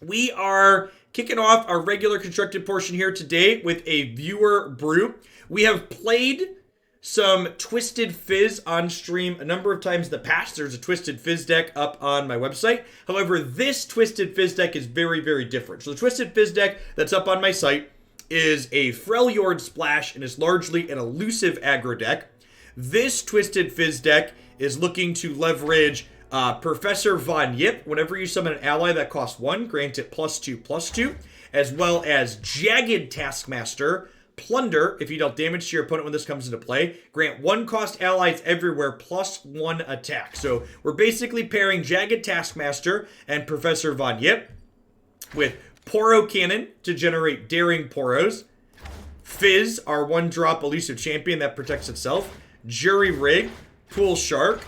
We are kicking off our regular constructed portion here today with a viewer brew. We have played some Twisted Fizz on stream a number of times in the past. There's a Twisted Fizz deck up on my website. However, this Twisted Fizz deck is very, very different. So the Twisted Fizz deck that's up on my site is a Freljord Splash and is largely an elusive aggro deck. This Twisted Fizz deck is looking to leverage Professor Von Yip. Whenever you summon an ally that costs 1, grant it +2/+2, as well as Jagged Taskmaster, Plunder. If you dealt damage to your opponent when this comes into play, grant 1-cost allies everywhere +1 attack. So we're basically pairing Jagged Taskmaster and Professor Von Yip with Poro Cannon to generate Daring Poros, Fizz, our 1-drop elusive champion that protects itself, Jury Rig, Pool Shark,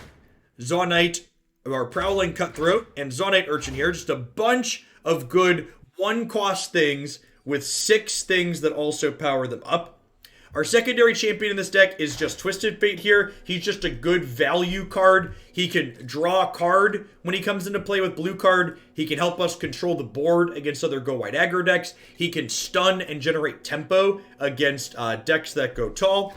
Zaunite, our Prowling Cutthroat, and Zaunite Urchin here. Just a bunch of good 1-cost things with 6 things that also power them up. Our secondary champion in this deck is just Twisted Fate here. He's just a good value card. He can draw a card when he comes into play with blue card. He can help us control the board against other go wide aggro decks. He can stun and generate tempo against decks that go tall.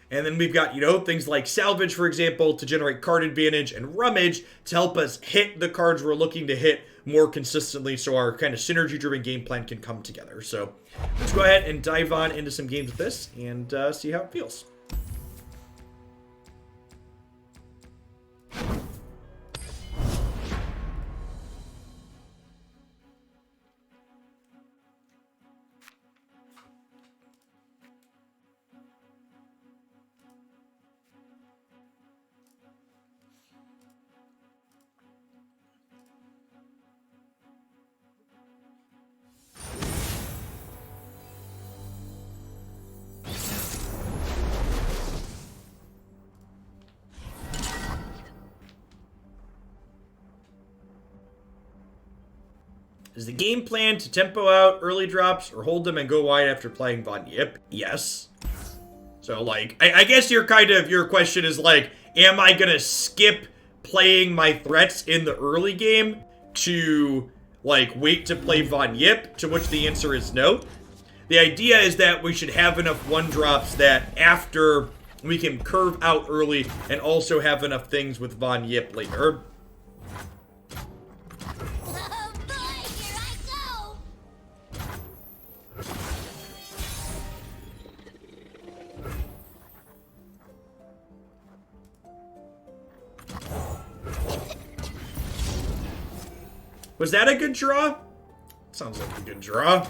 And then we've got, things like Salvage, for example, to generate card advantage, and Rummage to help us hit the cards we're looking to hit more consistently so our kind of synergy-driven game plan can come together. So let's go ahead and dive on into some games with this and see how it feels. Is the game plan to tempo out early drops or hold them and go wide after playing Von Yip? Yes. So, I guess your question is am I going to skip playing my threats in the early game to, wait to play Von Yip? To which the answer is no. The idea is that we should have enough 1-drops that after we can curve out early and also have enough things with Von Yip later. Was that a good draw? Sounds like a good draw.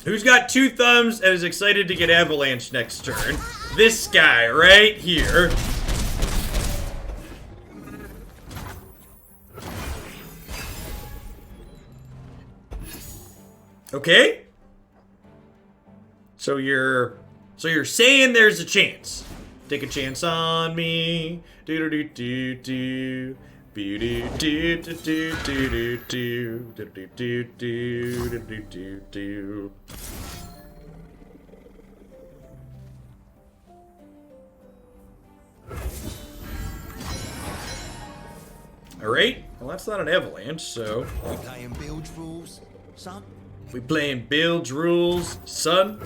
Who's got 2 thumbs and is excited to get Avalanche next turn? This guy right here. Okay. So you're saying there's a chance. Take a chance on me. Do do do do do. Alright, well that's not an avalanche, so... We playing bilge rules, son? We playing bilge rules, son?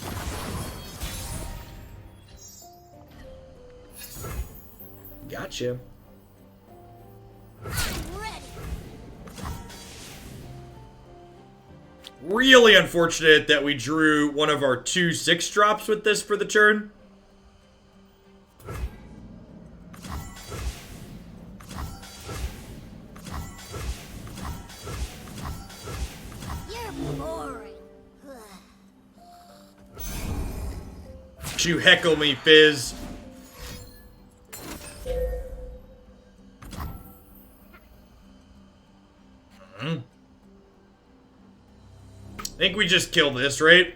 Gotcha. Really unfortunate that we drew one of our 2 6-drops with this for the turn. You're boring. You heckle me, Fizz. I think we just kill this, right?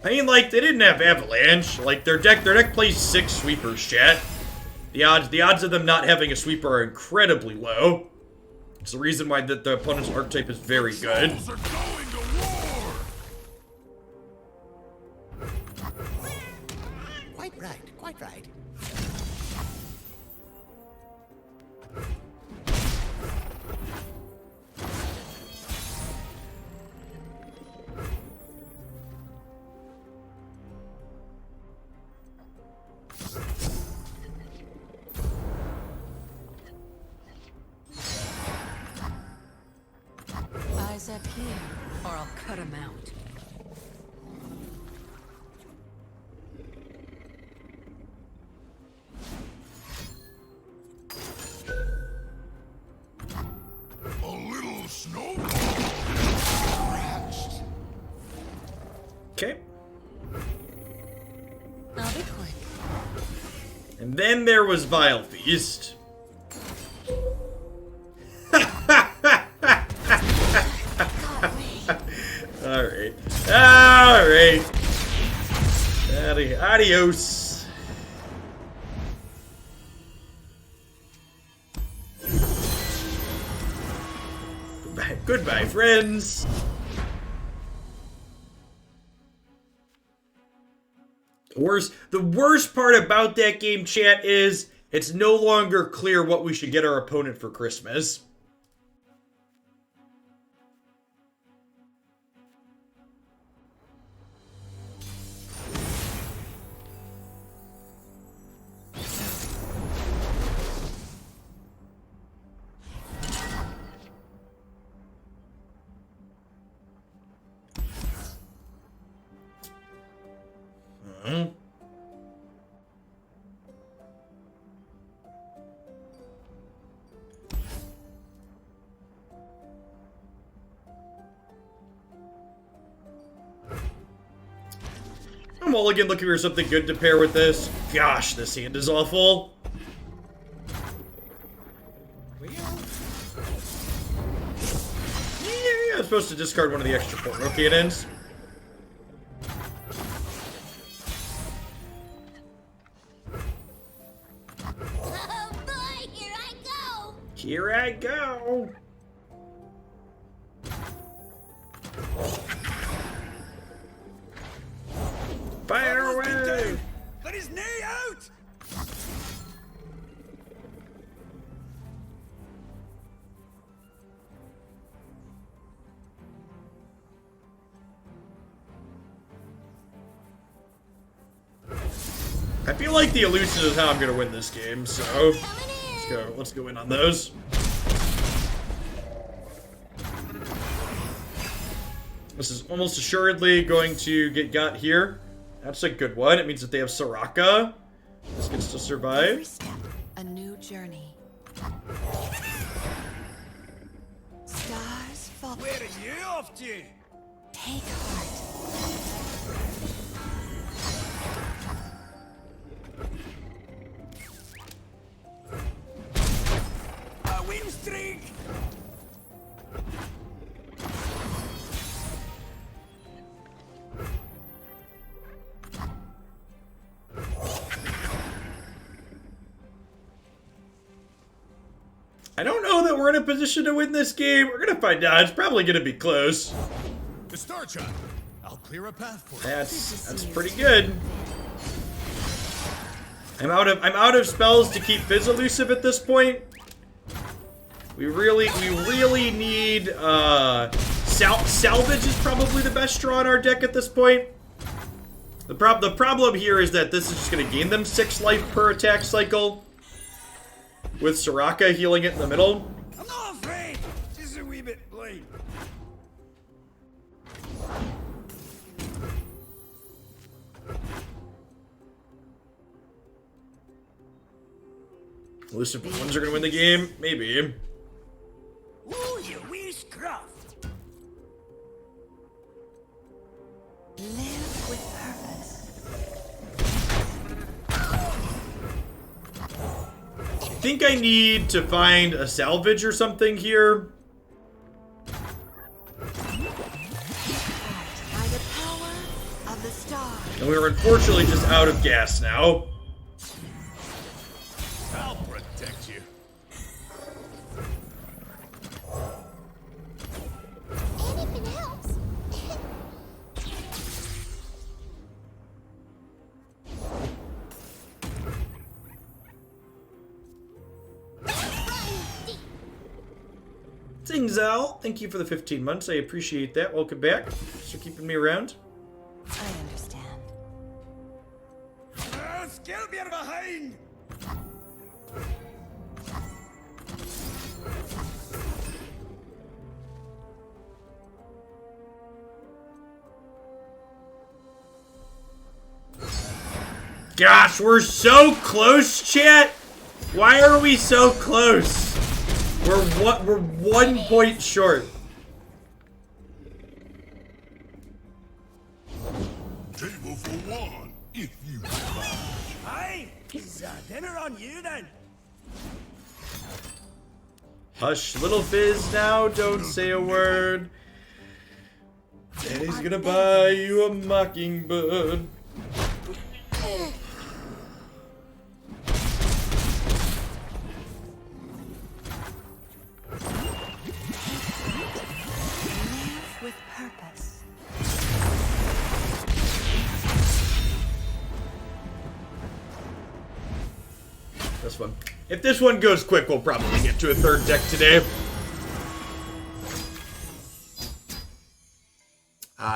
I mean, they didn't have Avalanche. Their deck plays 6 sweepers, chat. The odds of them not having a sweeper are incredibly low. It's the reason why the opponent's archetype is very good. upgrade. Eyes up here, or I'll cut him out. A little snowball. Okay. I'll be quick. And then there was Vile Feast. Alright. Alright. Adios. Goodbye, friends. The worst part about that game, chat, is it's no longer clear what we should get our opponent for Christmas. I'm mulligan looking for something good to pair with this. Gosh, this hand is awful. Yeah, I'm supposed to discard one of the extra portal cannons. Oh boy, here I go! Here I go. Fire away! Let his knee out! I feel like the elusive is how I'm gonna win this game, so let's go in on those. This is almost assuredly going to get got here. That's a good one. It means that they have Soraka. This gets to survive. Every step, a new journey. Stars fall. Where are you off to? Take heart. A win streak! I don't know that we're in a position to win this game. We're gonna find out. It's probably gonna be close. The Star Child. I'll clear a path for you. That's pretty good. I'm out of spells to keep Fizz elusive at this point. We really need salvage is probably the best draw in our deck at this point. The problem here is that this is just gonna gain them 6 life per attack cycle, with Soraka healing it in the middle. I'm not afraid! Just a wee bit blind. Elusive ones are gonna win the game, maybe. Ooh, you wee scruff! Live with purpose. I think I need to find a salvage or something here. By the power of the stars. And we are unfortunately just out of gas now. I'll protect you. Anything else? Stingzal, thank you for the 15 months. I appreciate that. Welcome back. Thanks for keeping me around. I understand. Skill me behind! Gosh, we're so close, chat. Why are we so close? We're 1 point short. Table for one, if you survive. Aye! Is dinner on you then? Hush, little Fizz, now don't say a word. Daddy's gonna buy you a mockingbird. With purpose. This one. If this one goes quick, we'll probably get to a third deck today.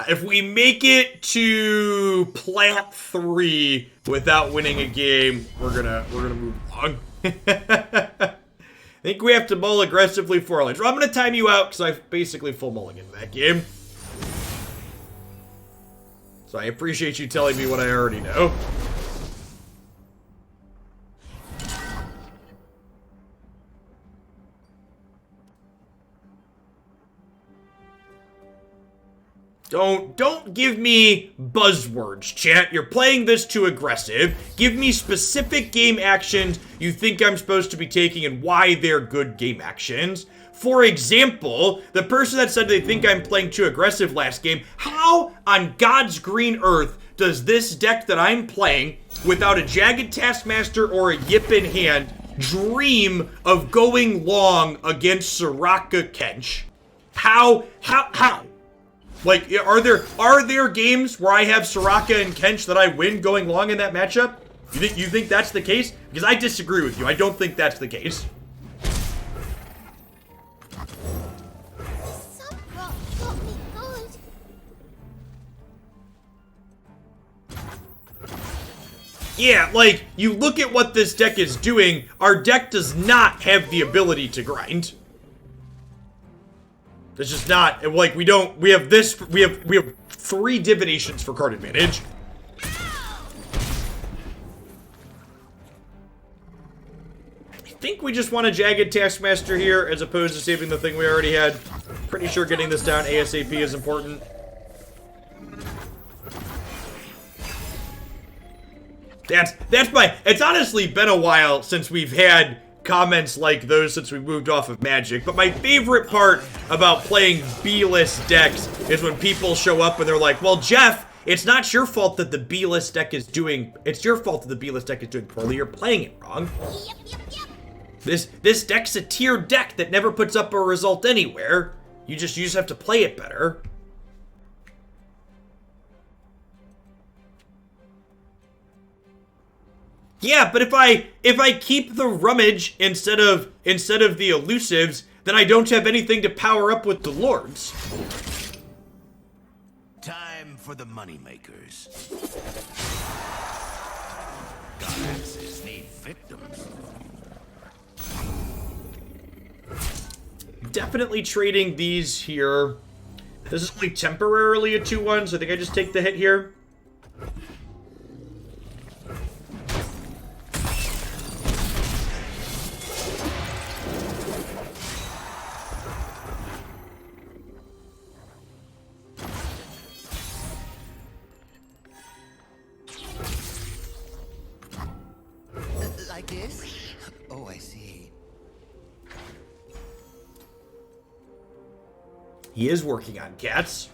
If we make it to plat 3 without winning a game, we're gonna move along. I think we have to mull aggressively for our lands. I'm gonna time you out because I basically full mulligan that game. So I appreciate you telling me what I already know. Don't give me buzzwords, chat. You're playing this too aggressive. Give me specific game actions you think I'm supposed to be taking and why they're good game actions. For example, the person that said they think I'm playing too aggressive last game, how on God's green earth does this deck that I'm playing without a Jagged Taskmaster or a Yip in hand dream of going long against Soraka Kench? How? Like, are there games where I have Soraka and Kench that I win going long in that matchup? You think that's the case? Because I disagree with you. I don't think that's the case. Some rock got me good. Yeah, like, you look at what this deck is doing, our deck does not have the ability to grind. It's just not, like, we have 3 divinations for card advantage. I think we just want a Jagged Taskmaster here as opposed to saving the thing we already had. Pretty sure getting this down ASAP is important. It's honestly been a while since we've had comments like those since we moved off of Magic, but my favorite part about playing B-list decks is when people show up and they're like, well, Jeff, it's not your fault that the B-list deck is doing, it's your fault that the B-list deck is doing poorly, you're playing it wrong. Yep. This deck's a tiered deck that never puts up a result anywhere. You just have to play it better. Yeah, but if I keep the rummage instead of the elusives, then I don't have anything to power up with the lords. Time for the moneymakers. Goddesses need victims. Definitely trading these here. This is only temporarily a 2-1, so I think I just take the hit here. Like this? Oh, I see. He is working on cats.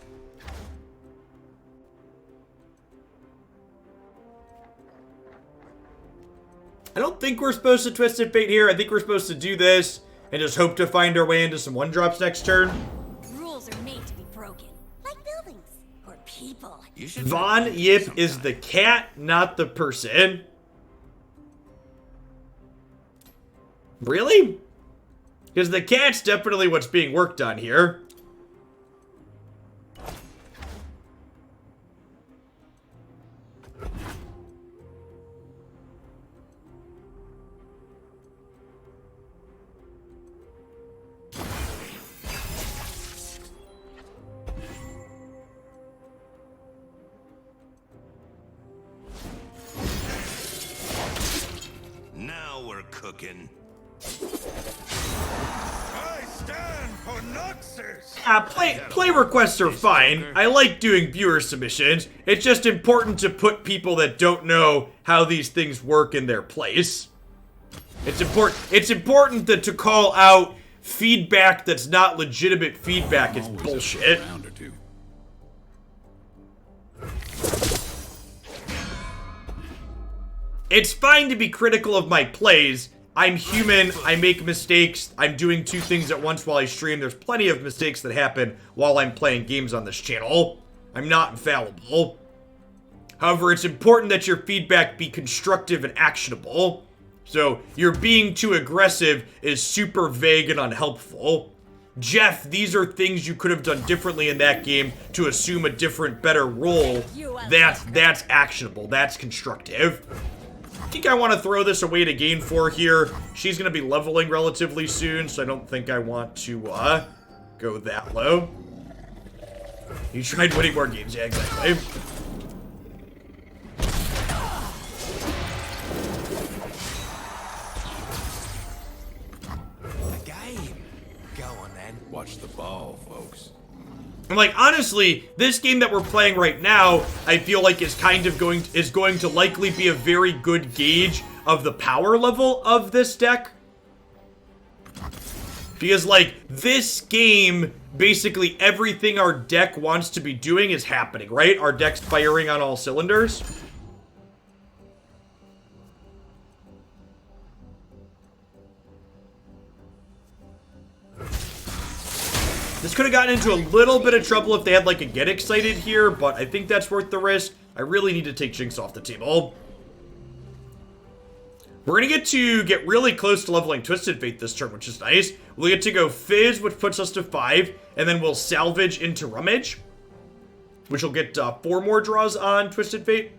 I don't think we're supposed to Twisted Fate here. I think we're supposed to do this and just hope to find our way into some 1-drops next turn. Rules are made to be broken. Like buildings. Or people. You should Von Yip is the cat, not the person. Really? Because the cat's definitely what's being worked on here. Now we're cooking. I stand for Noxus! Play requests are fine. I like doing viewer submissions. It's just important to put people that don't know how these things work in their place. It's important that to call out feedback that's not legitimate feedback is bullshit. Round or two. It's fine to be critical of my plays. I'm human, I make mistakes, I'm doing two things at once while I stream. There's plenty of mistakes that happen while I'm playing games on this channel. I'm not infallible. However, it's important that your feedback be constructive and actionable. So, your being too aggressive is super vague and unhelpful. Jeff, these are things you could have done differently in that game to assume a different, better role. That's actionable, that's constructive. I think I want to throw this away to gain 4 here. She's going to be leveling relatively soon, so I don't think I want to go that low. You tried winning more games, yeah, exactly. The game. Go on then. Watch the ball, folks. I'm like, honestly, this game that we're playing right now, I feel like is kind of going to likely be a very good gauge of the power level of this deck. Because, like, this game, basically everything our deck wants to be doing is happening, right? Our deck's firing on all cylinders. This could have gotten into a little bit of trouble if they had, like, a get excited here, but I think that's worth the risk. I really need to take Jinx off the table. We're going to get really close to leveling Twisted Fate this turn, which is nice. We'll get to go Fizz, which puts us to 5, and then we'll Salvage into Rummage, which will get 4 more draws on Twisted Fate.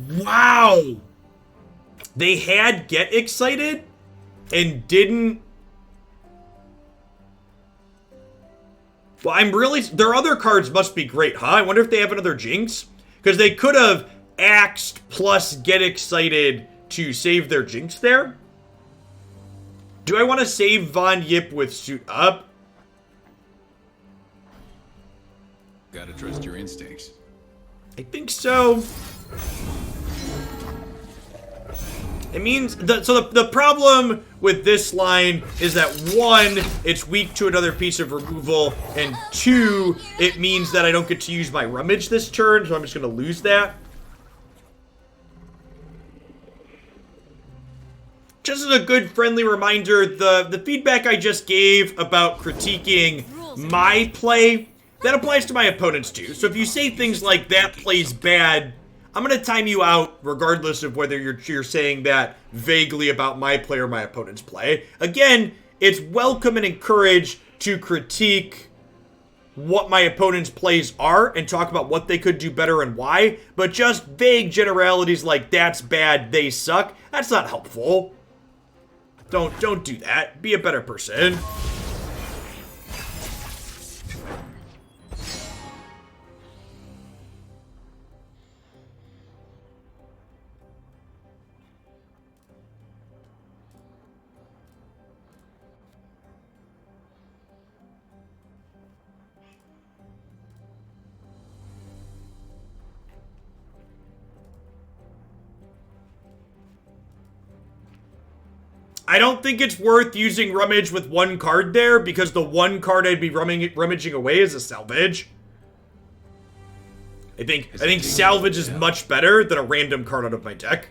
Wow! They had Get Excited and didn't. Well, I'm really. Their other cards must be great, huh? I wonder if they have another Jinx. Because they could have axed plus Get Excited to save their Jinx there. Do I want to save Von Yip with Suit Up? Gotta trust your instincts. I think so. It means, the problem with this line is that 1, it's weak to another piece of removal, and 2, it means that I don't get to use my Rummage this turn, so I'm just going to lose that. Just as a good friendly reminder, the feedback I just gave about critiquing my play, that applies to my opponents too. So if you say things like, that play's bad, I'm going to time you out regardless of whether you're saying that vaguely about my play or my opponent's play. Again, it's welcome and encouraged to critique what my opponent's plays are and talk about what they could do better and why, but just vague generalities like that's bad, they suck, that's not helpful. Don't do that. Be a better person. I don't think it's worth using Rummage with 1 card there, because the 1 card I'd be rummaging away is a Salvage. I think Salvage is much better than a random card out of my deck.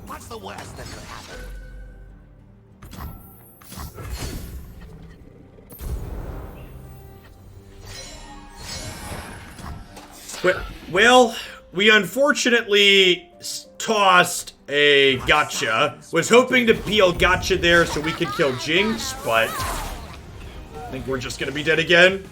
What's the worst that could happen? Well, we unfortunately tossed a gotcha. Was hoping to peel gotcha there so we could kill Jinx, but I think we're just gonna be dead again.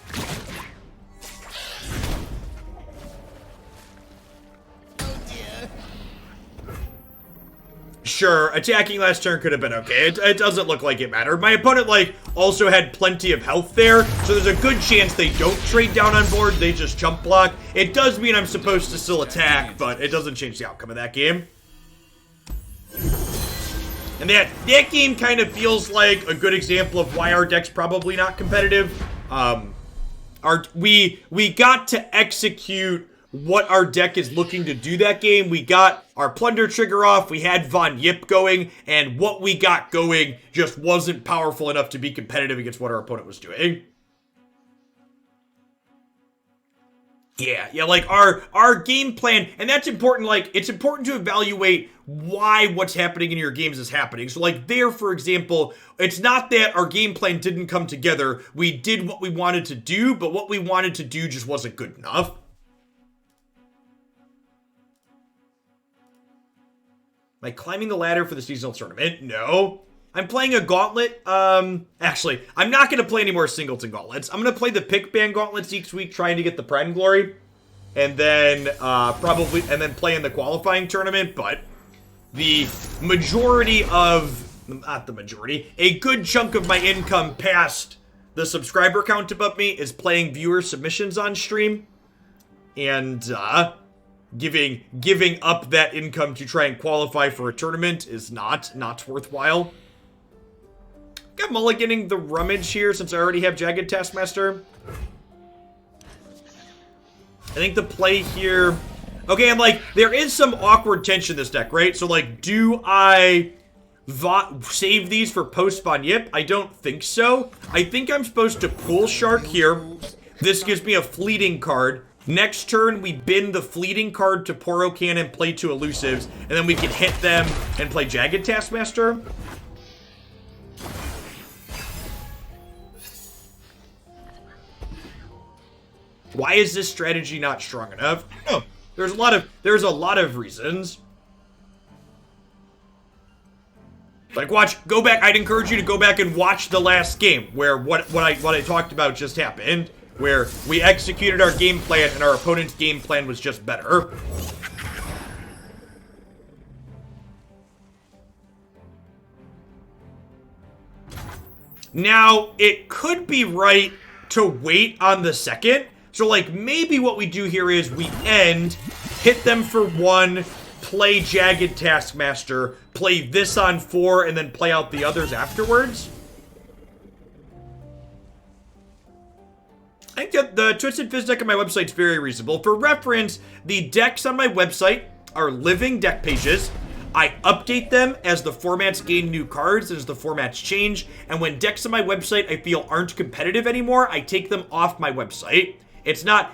Sure, attacking last turn could have been okay. It doesn't look like it mattered. My opponent, like, also had plenty of health there, so there's a good chance they don't trade down on board, they just jump block. It does mean I'm supposed to still attack, but it doesn't change the outcome of that game. And that game kind of feels like a good example of why our deck's probably not competitive. We got to execute what our deck is looking to do that game. We got our Plunder trigger off, we had Von Yip going, and what we got going just wasn't powerful enough to be competitive against what our opponent was doing. Yeah, like our game plan, and that's important, like, it's important to evaluate why what's happening in your games is happening. So, like, there, for example, it's not that our game plan didn't come together, we did what we wanted to do, but what we wanted to do just wasn't good enough. Like, climbing the ladder for the seasonal tournament? No. I'm playing a gauntlet. Actually, I'm not going to play any more singleton gauntlets. I'm going to play the pick ban gauntlets each week, trying to get the Pride and Glory. And then, play in the qualifying tournament. But the majority of, not the majority, a good chunk of my income past the subscriber count above me is playing viewer submissions on stream. And, giving up that income to try and qualify for a tournament is not worthwhile. Got mulliganing the rummage here since I already have Jagged Taskmaster. I think the play here... Okay, I'm like, there is some awkward tension in this deck, right? So, like, do I save these for post Von Yip? I don't think so. I think I'm supposed to pull Shark here. This gives me a fleeting card. Next turn, we bin the fleeting card to Poro Cannon, play 2 elusives, and then we can hit them and play Jagged Taskmaster. Why is this strategy not strong enough? Oh, there's a lot of reasons. Like, go back. I'd encourage you to go back and watch the last game where what I talked about just happened, where we executed our game plan and our opponent's game plan was just better. Now, it could be right to wait on the second. So, like, maybe what we do here is we end, hit them for 1, play Jagged Taskmaster, play this on 4, and then play out the others afterwards. I think that the Twisted Fizz deck on my website is very reasonable. For reference, the decks on my website are living deck pages. I update them as the formats gain new cards, as the formats change, and when decks on my website I feel aren't competitive anymore, I take them off my website. It's not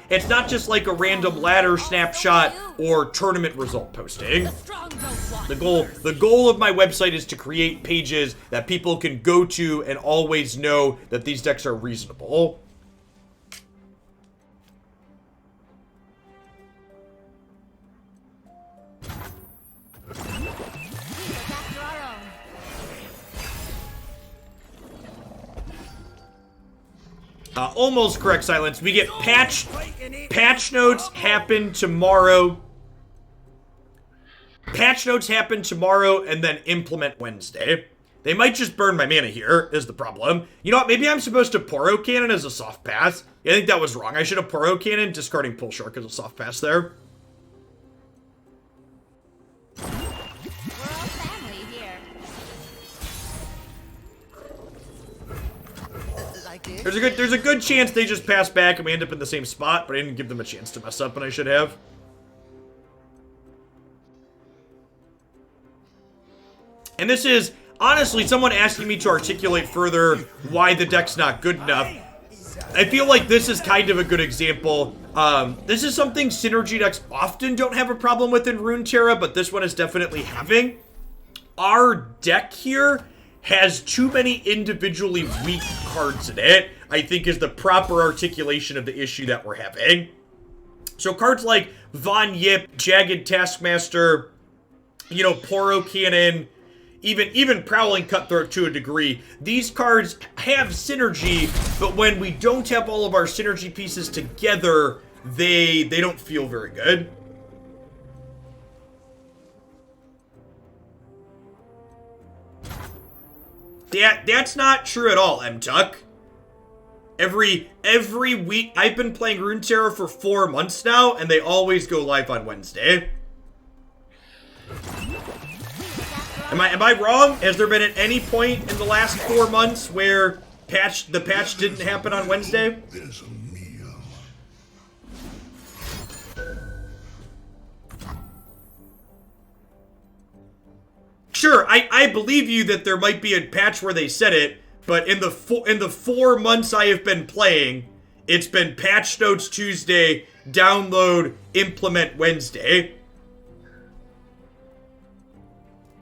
just like a random ladder snapshot or tournament result posting. The goal of my website is to create pages that people can go to and always know that these decks are reasonable. Almost correct, Silence. We get patch notes happen tomorrow. Patch notes happen tomorrow and then implement Wednesday. They might just burn my mana here, is the problem. You know what, maybe I'm supposed to Poro Cannon as a soft pass. I think that was wrong. I should have Poro Cannon, discarding Pull Shark as a soft pass there. We're all family here. There's a good chance they just pass back and we end up in the same spot, but I didn't give them a chance to mess up, and I should have. And this is, honestly, someone asking me to articulate further why the deck's not good enough. I feel like this is kind of a good example. This is something synergy decks often don't have a problem with in Runeterra, but this one is definitely having. Our deck here has too many individually weak cards in it, I think is the proper articulation of the issue that we're having. So cards like Von Yip, Jagged Taskmaster, you know, Poro Cannon, even Prowling Cutthroat to a degree. These cards have synergy, but when we don't have all of our synergy pieces together, they don't feel very good. That's not true at all, M-Tuck. Every week, I've been playing Runeterra for 4 months now, and they always go live on Wednesday. Am I wrong? Has there been at any point in the last 4 months where the patch didn't happen on Wednesday? There's a meal. Sure, I believe you that there might be a patch where they said it, but in the 4 months I have been playing, it's been patch notes Tuesday, download, implement Wednesday.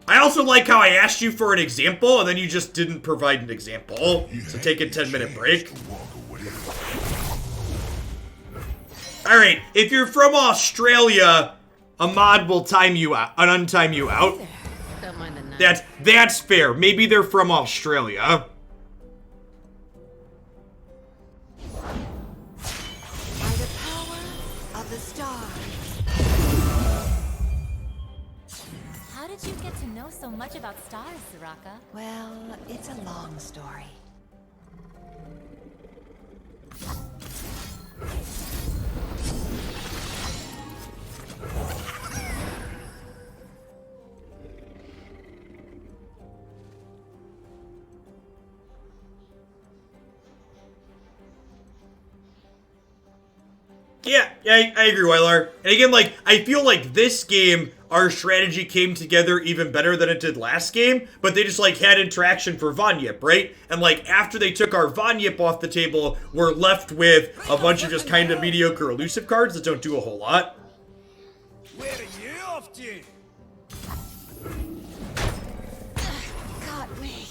I also like how I asked you for an example, and then you just didn't provide an example. So take a 10-minute break. Alright, if you're from Australia, a mod will time you out, untime you out. Don't mind the night. That's fair. Maybe they're from Australia. By the power of the stars. How did you get to know so much about stars, Soraka? Well, it's a long story. Yeah, I agree, Wylar. And again, like, I feel like this game, our strategy came together even better than it did last game, but they just, like, had interaction for Von Yip, right? And, like, after they took our Von Yip off the table, we're left with a bunch of just kind of mediocre elusive cards that don't do a whole lot. Where are you off to? Got me.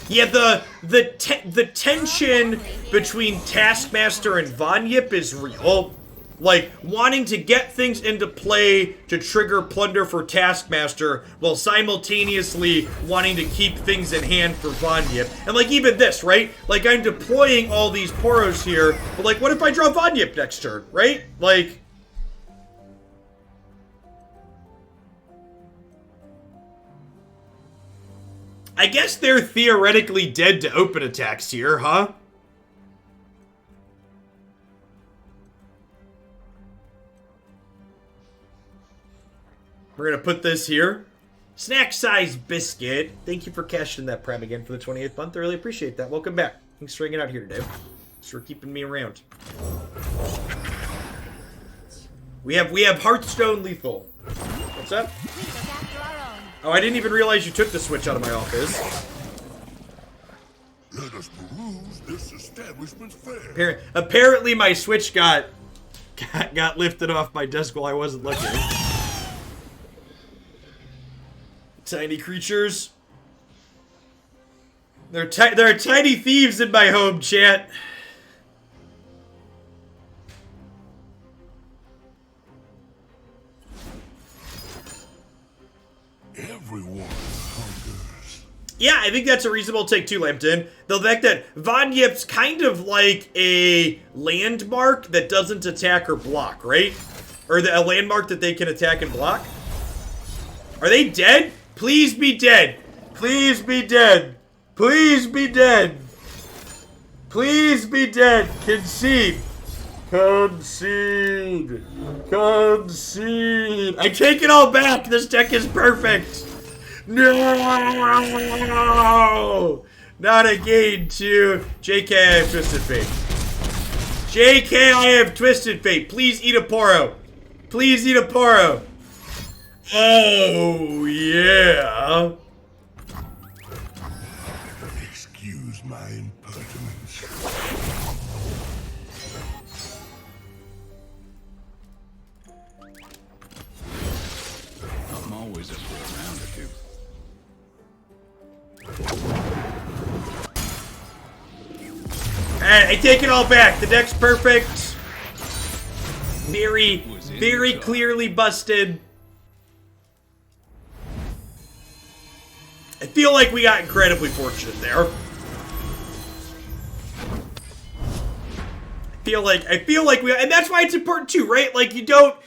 Yeah, the tension between Taskmaster and Von Yip is real. Like, wanting to get things into play to trigger plunder for Taskmaster, while simultaneously wanting to keep things in hand for Von Yip. And, like, even this, right? Like, I'm deploying all these Poros here, but, like, what if I draw Von Yip next turn, right? Like... I guess they're theoretically dead to open attacks here, huh? We're gonna put this here. Snack size biscuit. Thank you for cashing that prem again for the 28th month. I really appreciate that. Welcome back. Thanks for hanging out here today. Thanks for keeping me around. We have Hearthstone Lethal. What's up? We look after our own. Oh, I didn't even realize you took the Switch out of my office. Let us peruse this establishment's fare. Apparently my Switch got lifted off my desk while I wasn't looking. Tiny creatures. There are tiny thieves in my home, chat. Everyone hungers. Yeah, I think that's a reasonable take too, Lampton. The fact that Von Yip's kind of like a landmark that doesn't attack or block, right? Or a landmark that they can attack and block. Are they dead? Please be dead. Please be dead. Please be dead. Please be dead. Concede. Concede. Concede. I take it all back. This deck is perfect. No. Not again to JK, I have Twisted Fate. JK, I have Twisted Fate. Please eat a Poro. Please eat a Poro. Oh, yeah. Excuse my impertinence. I'm always up for a round or two. Alright, I take it all back. The deck's perfect. Very, very clearly busted. I feel like we got incredibly fortunate there. I feel like we, and that's why it's important too, right? Like you don't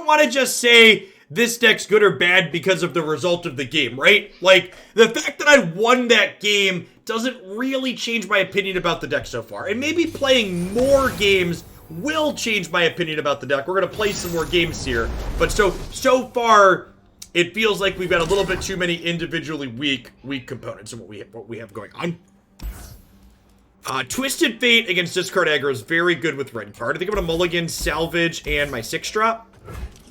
want to just say this deck's good or bad because of the result of the game, right? Like the fact that I won that game doesn't really change my opinion about the deck so far. And maybe playing more games will change my opinion about the deck. We're gonna play some more games here, but so far it feels like we've got a little bit too many individually weak components in what we have going on. Twisted Fate against discard aggro is very good with red card. I think I'm gonna mulligan Salvage and my 6-drop.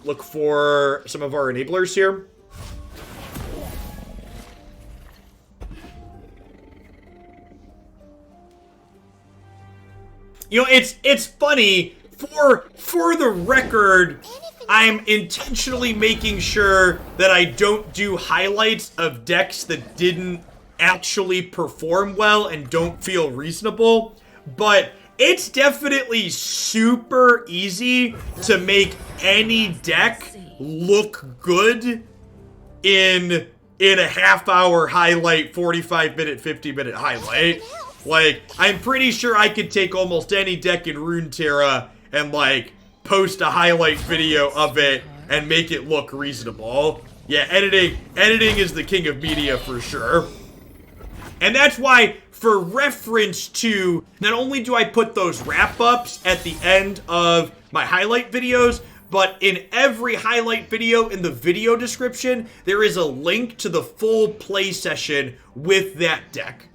Look for some of our enablers here. You know, it's funny, for the record, I'm intentionally making sure that I don't do highlights of decks that didn't actually perform well and don't feel reasonable, but it's definitely super easy to make any deck look good in a half-hour highlight, 45-minute, 50-minute highlight. Like, I'm pretty sure I could take almost any deck in Runeterra and, like, post a highlight video of it and make it look reasonable. Yeah, editing is the king of media for sure. And that's why, for reference to, not only do I put those wrap-ups at the end of my highlight videos, but in every highlight video in the video description, there is a link to the full play session with that deck.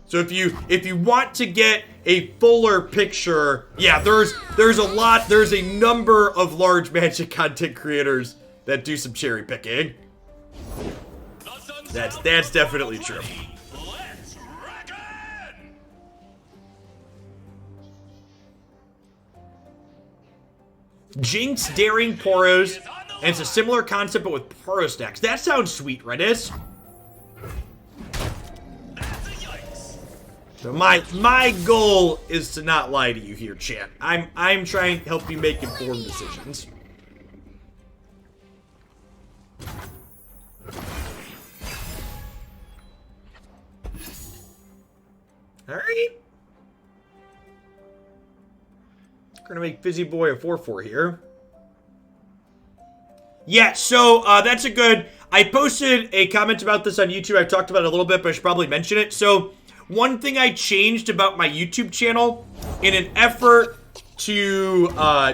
So if you want to get a fuller picture, yeah, there's a number of large Magic content creators that do some cherry picking. That's definitely true. Jinx, Daring, Poros, and it's a similar concept but with Poros decks. That sounds sweet, Redis. So my goal is to not lie to you here, chat. I'm trying to help you make informed decisions. Alright. We're gonna make Fizzy Boy a 4/4 here. Yeah, so that's a good. I posted a comment about this on YouTube. I've talked about it a little bit, but I should probably mention it. So one thing I changed about my YouTube channel in an effort to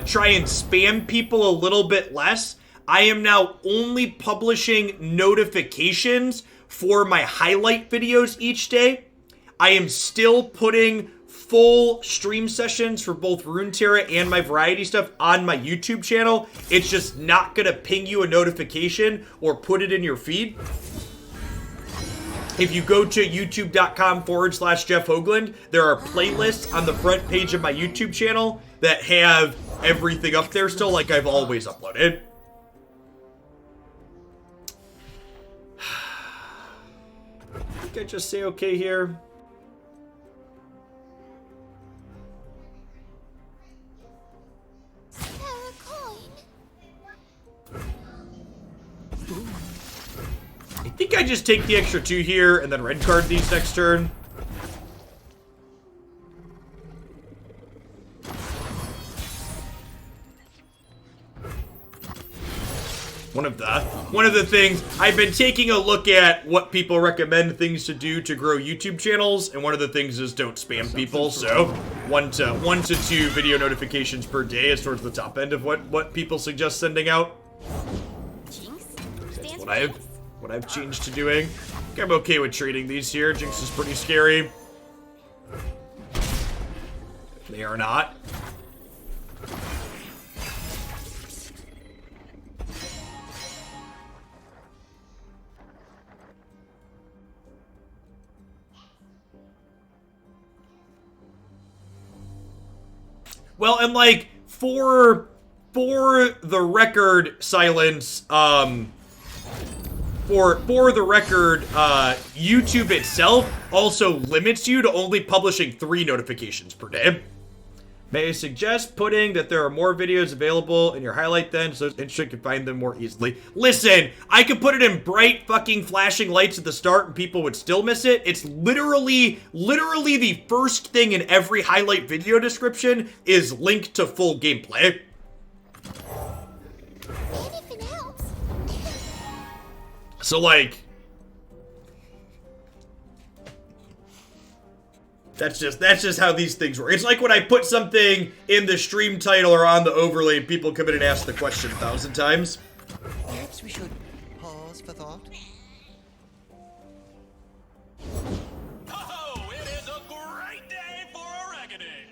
try and spam people a little bit less, I am now only publishing notifications for my highlight videos each day. I am still putting full stream sessions for both Runeterra and my variety stuff on my YouTube channel. It's just not gonna ping you a notification or put it in your feed. If you go to youtube.com/Jeff Hoagland, there are playlists on the front page of my YouTube channel that have everything up there still, like I've always uploaded. I think I just say okay here. I think I just take the extra 2 here and then red card these next turn. One of the things I've been taking a look at what people recommend things to do to grow YouTube channels, and one of the things is don't spam people. So one to two video notifications per day is towards the top end of what people suggest sending out. That's what I've changed to doing. I think I'm okay with trading these here. Jinx is pretty scary. They are not. Well, and like for the record, Silence, for the record, YouTube itself also limits you to only publishing 3 notifications per day. May I suggest putting that there are more videos available in your highlight then, so those interested can find them more easily. Listen, I could put it in bright fucking flashing lights at the start and people would still miss it. It's literally the first thing in every highlight video description is linked to full gameplay. Anything else? So like, that's just how these things work. It's like when I put something in the stream title or on the overlay, people come in and ask the question 1,000 times. Perhaps we should pause for thought. Oh, it is a great day for a reckoning.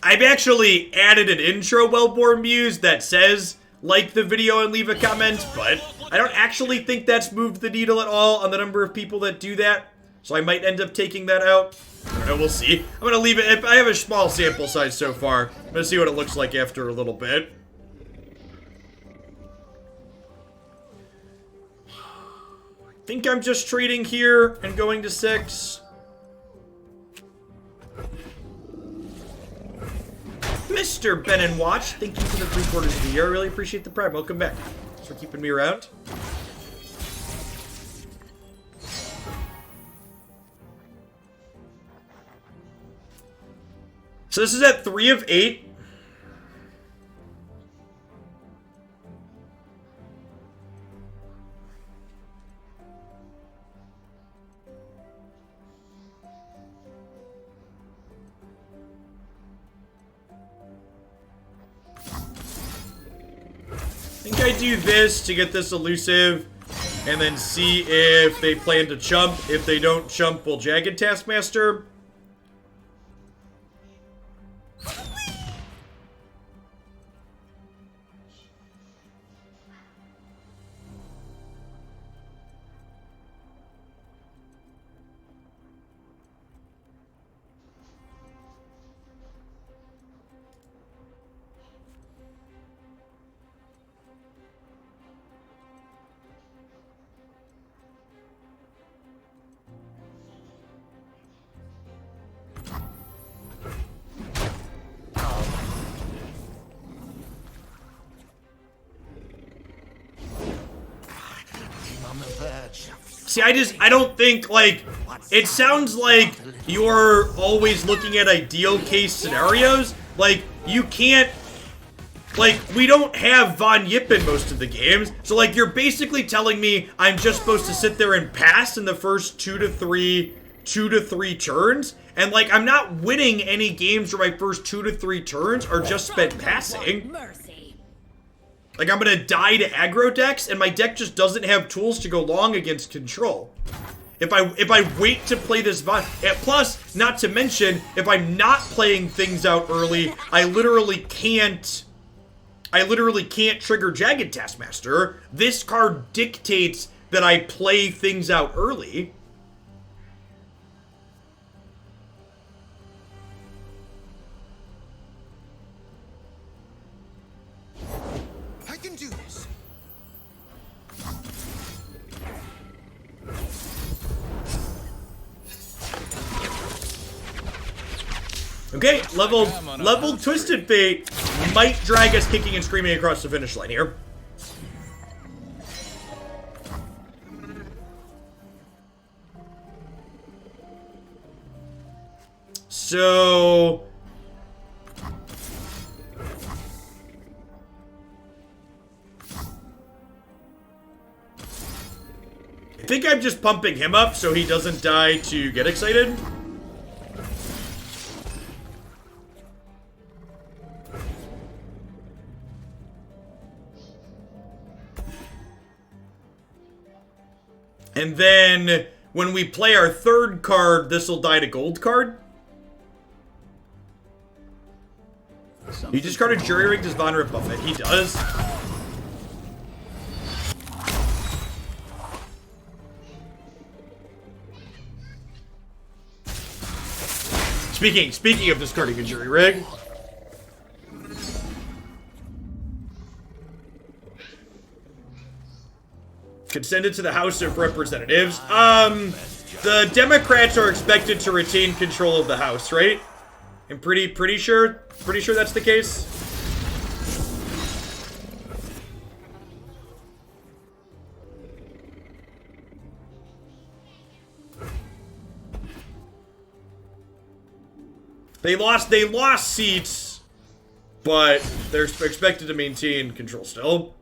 I've actually added an intro Wellborn Muse that says, like the video and leave a comment, but I don't actually think that's moved the needle at all on the number of people that do that, so I might end up taking that out. I don't know, we'll see. I'm gonna leave it. I have a small sample size so far. I'm gonna see what it looks like after a little bit. I think I'm just trading here and going to 6. Mr. Ben and Watch, thank you for the 3/4 of the year. I really appreciate the prime. Welcome back. Thanks for keeping me around. So this is at 3 of 8. I think I do this to get this elusive, and then see if they plan to chump. If they don't chump, we'll Jagged Taskmaster. See, I don't think, like, it sounds like you're always looking at ideal case scenarios. Like, you can't, like, we don't have Von Yip in most of the games. So, like, you're basically telling me I'm just supposed to sit there and pass in the first 2 to 3 turns. And, like, I'm not winning any games where my first 2 to 3 turns are just spent passing. Mercy. Like, I'm gonna die to aggro decks, and my deck just doesn't have tools to go long against control. If I wait to play this plus, not to mention, if I'm not playing things out early, I literally can't trigger Jagged Taskmaster. This card dictates that I play things out early. I can do this. Okay, level Twisted Fate might drag us kicking and screaming across the finish line here. So I think I'm just pumping him up so he doesn't die to get excited. And then when we play our third card, this will die to gold card. He discarded Jury Rigged as Von Rip Buffett. He does. Speaking of discarding a jury rig. Could send it to the House of Representatives. The Democrats are expected to retain control of the House, right? I'm pretty sure that's the case. They lost seats, but they're expected to maintain control still.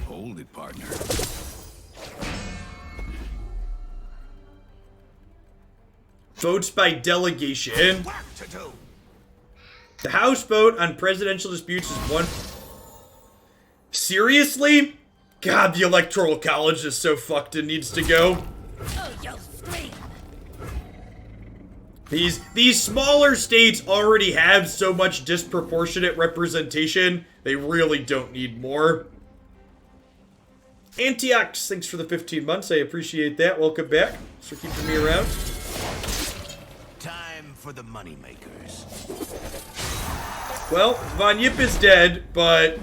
Hold it, partner. Votes by delegation. What to do? The House vote on presidential disputes is one. Seriously? God, the Electoral College is so fucked it needs to go. Oh, yo, scream! These smaller states already have so much disproportionate representation, they really don't need more. Antiox, thanks for the 15 months. I appreciate that. Welcome back. Thanks for keeping me around. Time for the moneymakers. Well, Von Yip is dead, but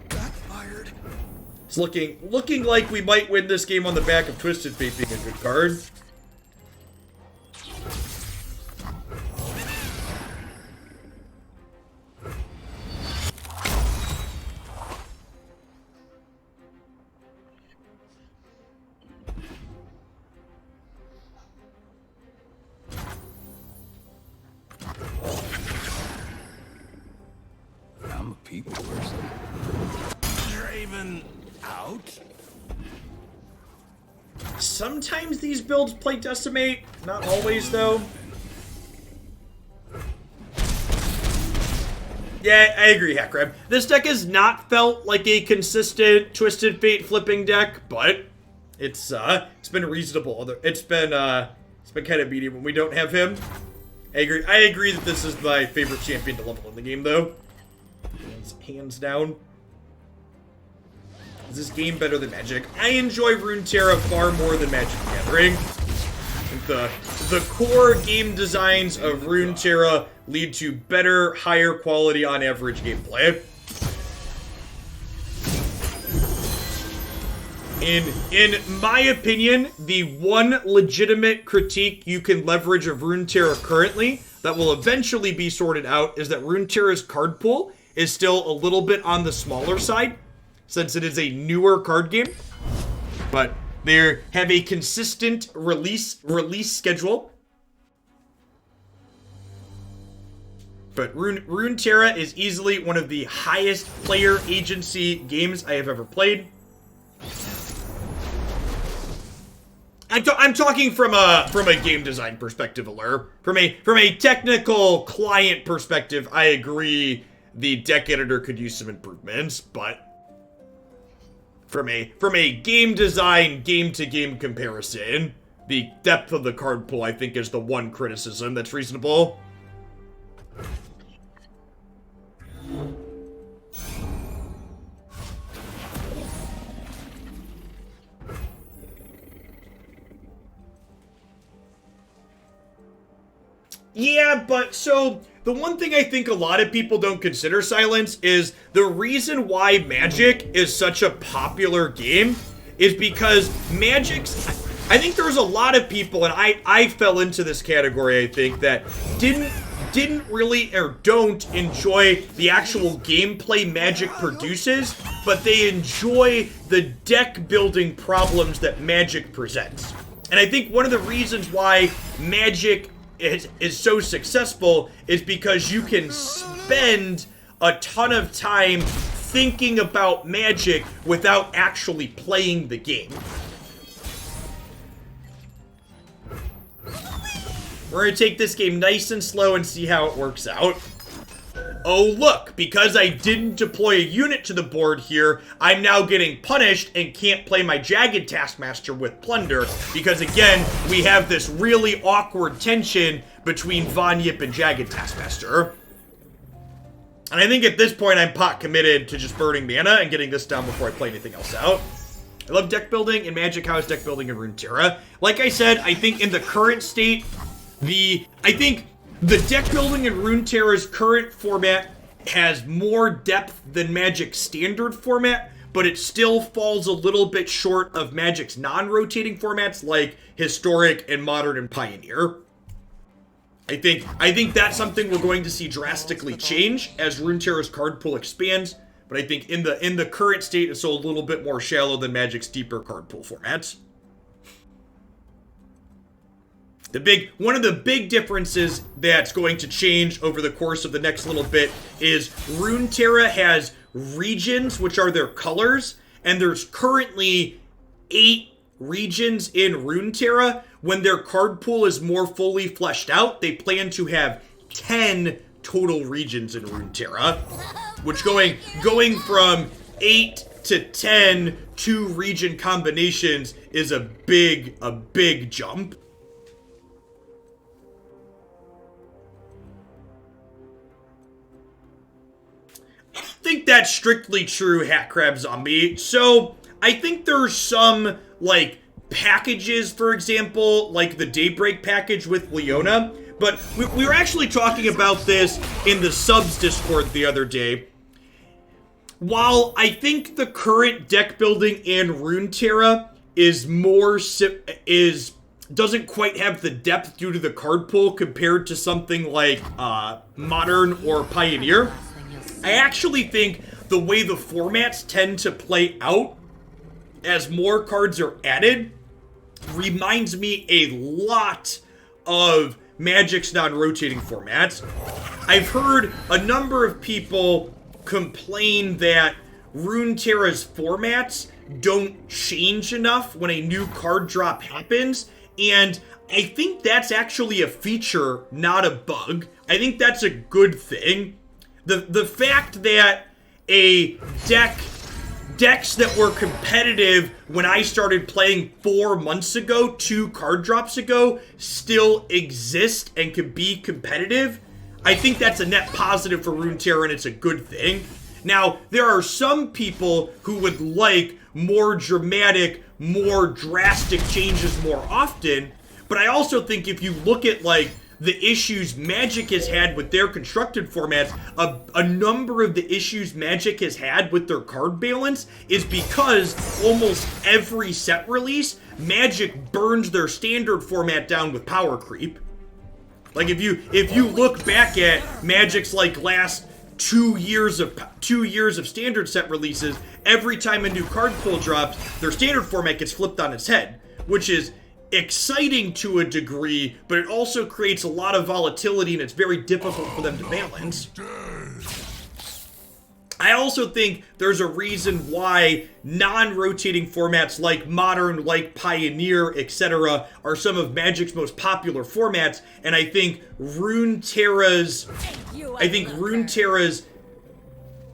Backfired. it's looking like we might win this game on the back of Twisted Fate being a good card. I'm a people person. Draven out? Sometimes these builds play Decimate, not always though. Yeah, I agree, Hackrab. This deck has not felt like a consistent Twisted Fate flipping deck, but it's been reasonable. It's been kind of medium when we don't have him. I agree that this is my favorite champion to level in the game though. Hands down. Is this game better than Magic? I enjoy Runeterra far more than Magic the Gathering. I think the core game designs of Runeterra lead to better, higher quality on average gameplay. In my opinion, the one legitimate critique you can leverage of Runeterra currently that will eventually be sorted out is that Runeterra's card pool is still a little bit on the smaller side, since it is a newer card game. But they have a consistent release schedule. But Runeterra is easily one of the highest player agency games I have ever played. I'm talking from a game design perspective, Allure. From a technical client perspective, I agree the deck editor could use some improvements, but from a game design, game-to-game comparison, the depth of the card pool, I think, is the one criticism that's reasonable. Yeah, but so the one thing I think a lot of people don't consider, Silence, is the reason why Magic is such a popular game is because Magic's... I think there's a lot of people, and I fell into this category, I think, that didn't really or don't enjoy the actual gameplay Magic produces, but they enjoy the deck building problems that Magic presents. And I think one of the reasons why Magic is so successful is because you can spend a ton of time thinking about Magic without actually playing the game. We're gonna take this game nice and slow and see how it works out. Oh look, because I didn't deploy a unit to the board here, I'm now getting punished and can't play my Jagged Taskmaster with Plunder, because again, we have this really awkward tension between Von Yip and Jagged Taskmaster. And I think at this point I'm pot committed to just burning mana and getting this down before I play anything else out. I love deck building in Magic. How is deck building in Runeterra? Like I said, I think in the current state, I think the deck building in Runeterra's current format has more depth than Magic's standard format, but it still falls a little bit short of Magic's non-rotating formats like Historic and Modern and Pioneer. I think that's something we're going to see drastically change as Runeterra's card pool expands, but I think in the current state it's still a little bit more shallow than Magic's deeper card pool formats. One of the big differences that's going to change over the course of the next little bit is Runeterra has regions, which are their colors, and there's currently 8 regions in Runeterra. When their card pool is more fully fleshed out, they plan to have 10 total regions in Runeterra, which going from 8 to 10 2-region combinations is a big jump. I think that's strictly true, Hat Crab Zombie. So I think there's some like packages, for example, like the Daybreak package with Leona. But we were actually talking about this in the subs Discord the other day. While I think the current deck building in Runeterra doesn't quite have the depth due to the card pool compared to something like Modern or Pioneer, I actually think the way the formats tend to play out as more cards are added reminds me a lot of Magic's non-rotating formats. I've heard a number of people complain that Runeterra's formats don't change enough when a new card drop happens, and I think that's actually a feature, not a bug. I think that's a good thing. The fact that decks that were competitive when I started playing 4 months ago, 2 card drops ago, still exist and can be competitive, I think that's a net positive for Runeterra, and it's a good thing. Now, there are some people who would like more dramatic, more drastic changes more often, but I also think if you look at, like, the issues Magic has had with their constructed formats, a number of the issues Magic has had with their card balance is because almost every set release, Magic burns their standard format down with power creep. Like if you look back at Magic's like last 2 years of standard set releases, every time a new card pool drops, their standard format gets flipped on its head, which is exciting to a degree, but it also creates a lot of volatility and it's very difficult for them to balance. I also think there's a reason why non-rotating formats like Modern, like Pioneer, etc. are some of Magic's most popular formats, and I think Runeterra's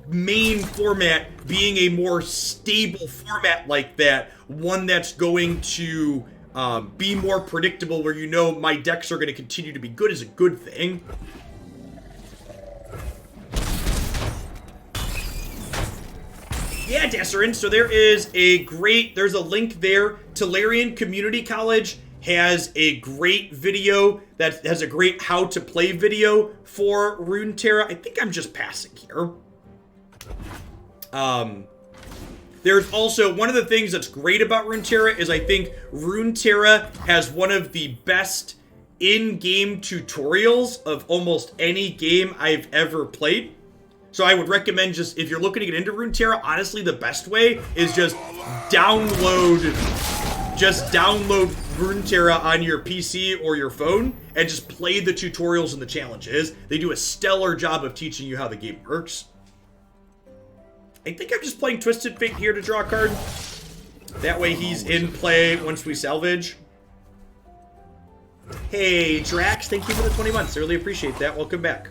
main format being a more stable format like that, one that's going to be more predictable, where you know my decks are going to continue to be good, is a good thing. Yeah, Desserin, so there's a link there. Tolarian Community College has a great video that has a great how to play video for Runeterra. I think I'm just passing here. There's also, one of the things that's great about Runeterra is I think Runeterra has one of the best in-game tutorials of almost any game I've ever played. So I would recommend, just if you're looking to get into Runeterra, honestly the best way is just download Runeterra on your PC or your phone and just play the tutorials and the challenges. They do a stellar job of teaching you how the game works. I think I'm just playing Twisted Fate here to draw a card. That way he's in play once we salvage. Hey, Drax, thank you for the 20 months. I really appreciate that. Welcome back.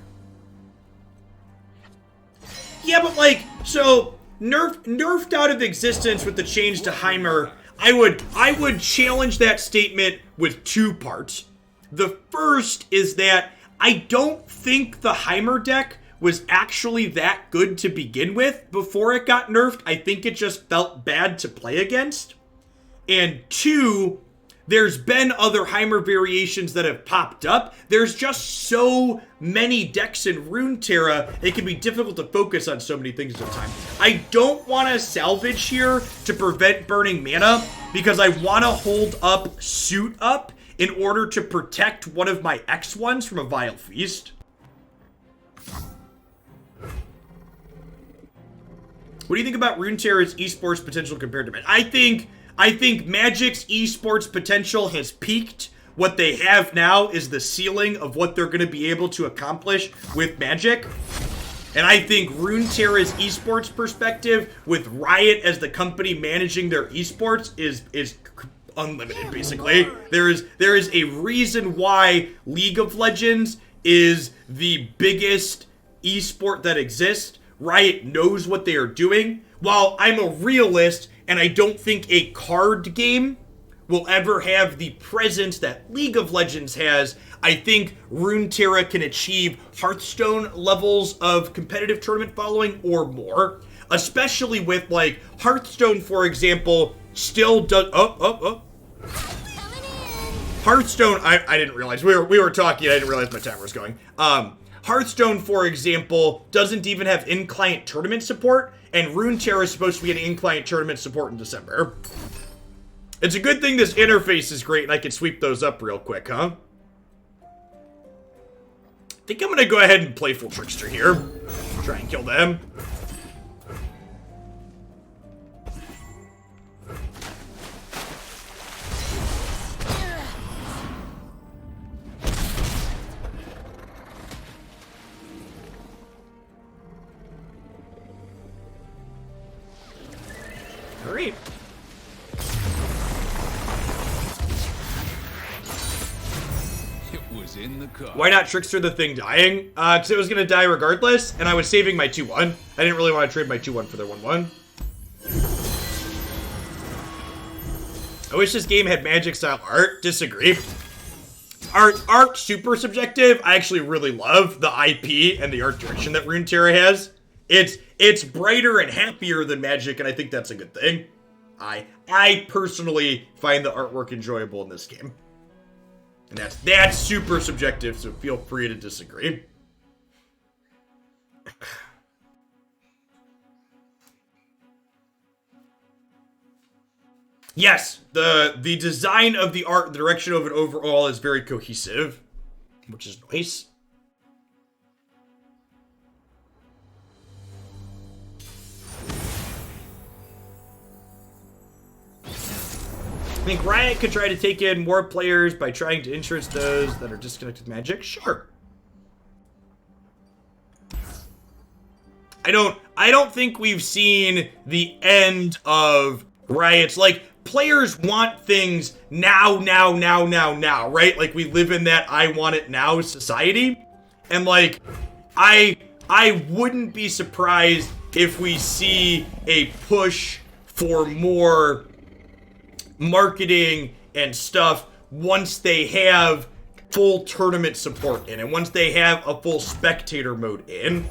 Yeah, but like, so nerfed out of existence with the change to Heimer, I would challenge that statement with 2 parts. The first is that I don't think the Heimer deck was actually that good to begin with before it got nerfed. I think it just felt bad to play against. And two, there's been other Heimer variations that have popped up. There's just so many decks in Runeterra, it can be difficult to focus on so many things at a time. I don't want to salvage here to prevent burning mana, because I want to hold up Suit Up in order to protect one of my X1s from a Vile Feast. What do you think about Runeterra's esports potential compared to Magic? I think Magic's esports potential has peaked. What they have now is the ceiling of what they're going to be able to accomplish with Magic. And I think Runeterra's esports perspective, with Riot as the company managing their esports, is unlimited, basically. There is a reason why League of Legends is the biggest esport that exists. Riot knows what they are doing. While I'm a realist, and I don't think a card game will ever have the presence that League of Legends has, I think Runeterra can achieve Hearthstone levels of competitive tournament following or more. Especially with, like, Hearthstone, for example, still does... Hearthstone, I didn't realize. We were talking, I didn't realize my timer was going. Hearthstone, for example, doesn't even have in-client tournament support, and Runeterra is supposed to be getting in-client tournament support in December. It's a good thing this interface is great and I can sweep those up real quick, huh? I think I'm gonna go ahead and play Full Trickster here. Try and kill them. Alright. It was in the car. Why not Trickster the Thing dying? Because it was going to die regardless, and I was saving my 2-1. I didn't really want to trade my 2-1 for their 1-1. I wish this game had Magic-style art. Disagree. Art super subjective. I actually really love the IP and the art direction that Runeterra has. It's brighter and happier than Magic, and I think that's a good thing. I personally find the artwork enjoyable in this game. And that's super subjective, so feel free to disagree. Yes, the design of the art, the direction of it overall is very cohesive, which is nice. I think Riot could try to take in more players by trying to interest those that are disconnected with Magic. Sure. I don't think we've seen the end of Riot's, like, players want things now, right? Like, we live in that I want it now society. And, like, I wouldn't be surprised if we see a push for more marketing and stuff once they have full tournament support in, and once they have a full spectator mode in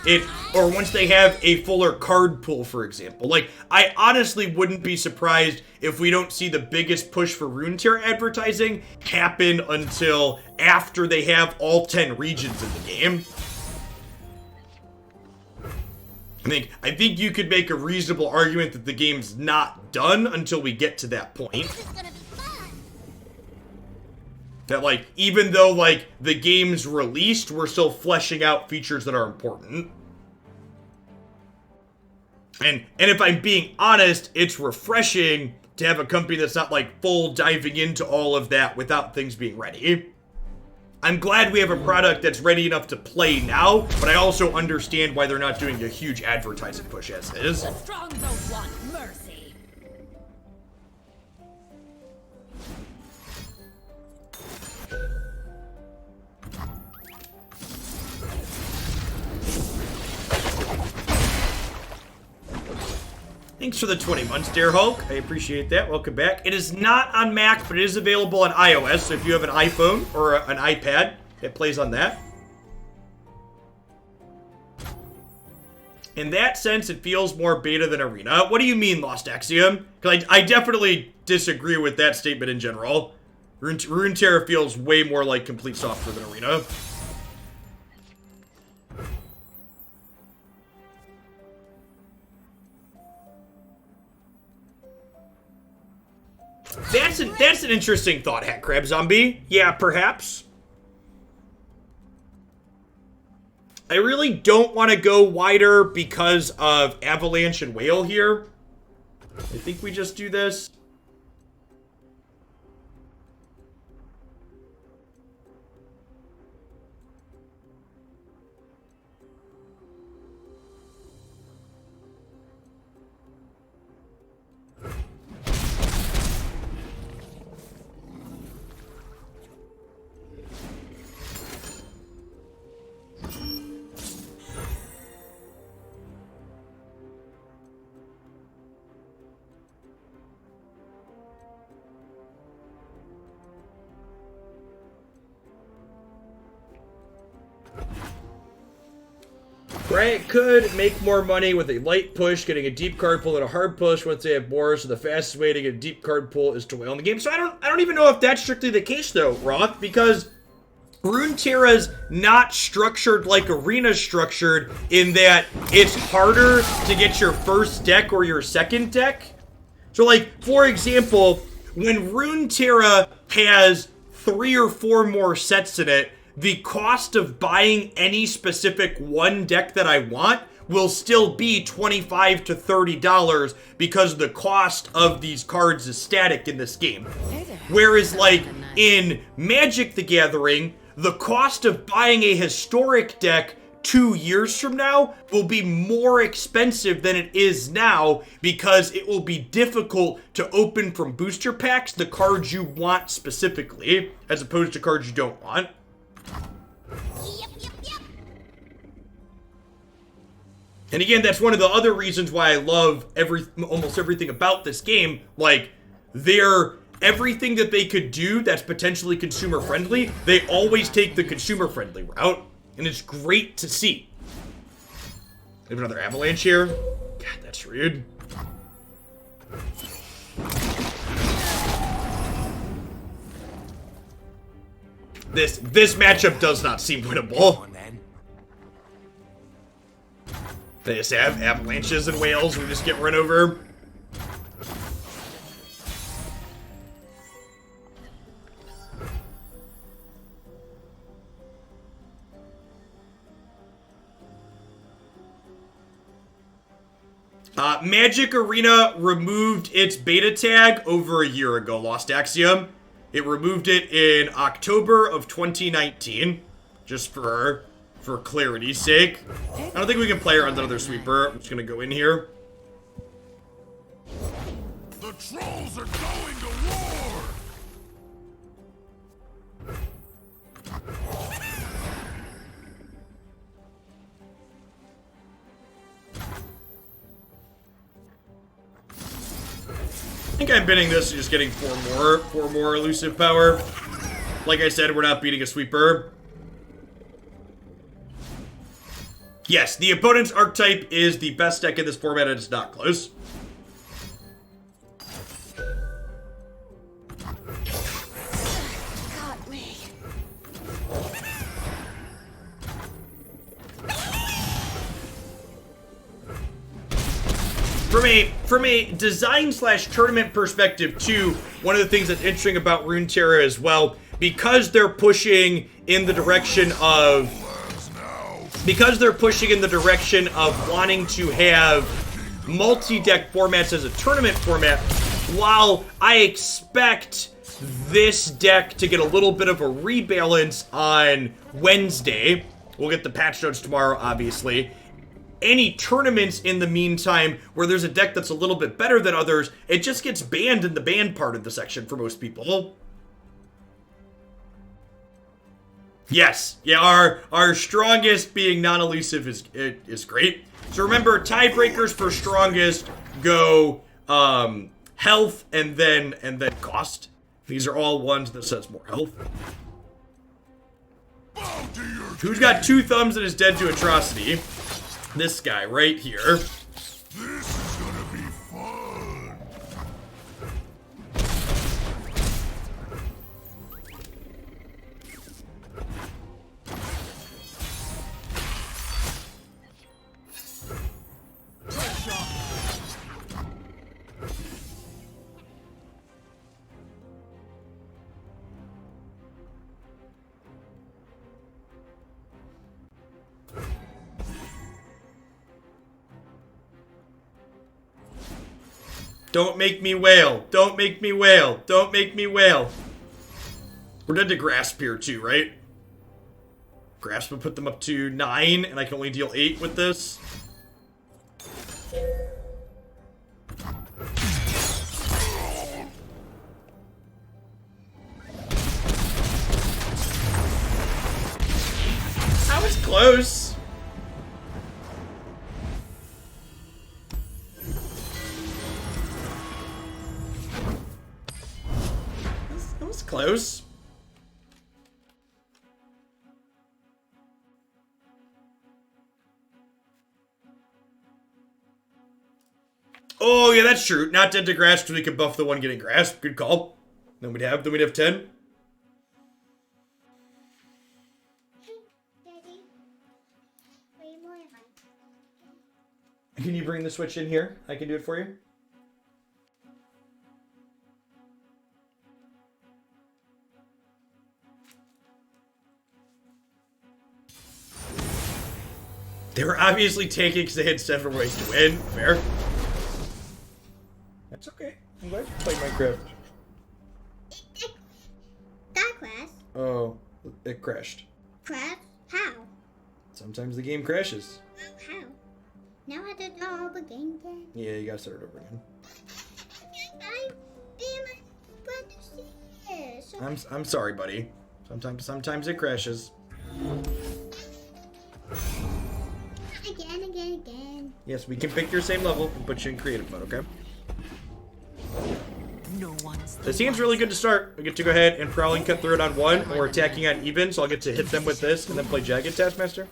it, or once they have a fuller card pool, for example. Like, I honestly wouldn't be surprised if we don't see the biggest push for Runeterra advertising happen until after they have all 10 regions in the game. I think you could make a reasonable argument that the game's not done until we get to that point. This is gonna be fun. That, like, even though, like, the game's released, we're still fleshing out features that are important. And if I'm being honest, it's refreshing to have a company that's not, like, full diving into all of that without things being ready. I'm glad we have a product that's ready enough to play now, but I also understand why they're not doing a huge advertising push as is. The strong don't want mercy. Thanks for the 20 months, Dear Hulk. I appreciate that. Welcome back. It is not on Mac, but it is available on iOS. So if you have an iPhone or an iPad, it plays on that. In that sense, it feels more beta than arena. What do you mean, Lost Axiom? Because I definitely disagree with that statement in general. Runeterra feels way more like complete software than arena. That's an interesting thought, Hat Crab Zombie. Yeah, perhaps. I really don't want to go wider because of Avalanche and Whale here. I think we just do this. Bryant could make more money with a light push, getting a deep card pull, and a hard push once they have more. So the fastest way to get a deep card pull is to whale in the game. So I don't even know if that's strictly the case though, Roth, because Runeterra's not structured like Arena's structured in that it's harder to get your first deck or your second deck. So like, for example, when Runeterra has 3 or 4 more sets in it, the cost of buying any specific one deck that I want will still be $25 to $30 because the cost of these cards is static in this game. Whereas like in Magic the Gathering, the cost of buying a historic deck 2 years from now will be more expensive than it is now because it will be difficult to open from booster packs the cards you want specifically as opposed to cards you don't want. And again, that's one of the other reasons why I love almost everything about this game. Like, everything that they could do that's potentially consumer friendly, they always take the consumer friendly route. And it's great to see. We have another Avalanche here. God, that's rude. This matchup does not seem winnable. They just have avalanches and whales. We just get run over. Magic Arena removed its beta tag over a year ago, Lost Axiom. It removed it in October of 2019, just for clarity's sake. I don't think we can play her on another sweeper. I'm just gonna go in here. The trolls are going to war! I think I'm binning this and just getting four more elusive power. Like I said, we're not beating a sweeper. Yes, the opponent's archetype is the best deck in this format, and it's not close. Got me. From a design /tournament perspective too, one of the things that's interesting about Runeterra as well, because they're pushing in the direction of wanting to have multi-deck formats as a tournament format, while I expect this deck to get a little bit of a rebalance on Wednesday, we'll get the patch notes tomorrow, obviously. Any tournaments in the meantime where there's a deck that's a little bit better than others, it just gets banned in the banned part of the section for most people. Yes, yeah, our strongest being non-elusive is great. So remember, tiebreakers for strongest go health and then cost. These are all ones that says more health. Who's got 2 thumbs and is dead to atrocity? This guy right here. This is gonna be fun. Don't make me wail. Don't make me wail. Don't make me wail. We're dead to Grasp here too, right? Grasp would put them up to 9, and I can only deal 8 with this. That was close. That was close. Oh yeah, that's true. Not dead to grasp because we could buff the one getting grasped. Good call. Then we'd have 10. Daddy, way more fun. Can you bring the switch in here? I can do it for you. They were obviously taking because they had 7 ways to win. Fair. That's okay. I'm glad you played Minecraft. That crashed. Oh, it crashed. Crash? How? Sometimes the game crashes. How? Now I have to do all again. Yeah, you gotta start it over again. I be my brother's here. So I'm sorry, buddy. Sometimes it crashes. again. Yes, we can pick your same level and put you in creative mode, okay? No one's This seems really good to start. We get to go ahead and prowling cut through it on 1, and we're attacking on even, so I'll get to hit them with this and then play Jagged, Taskmaster.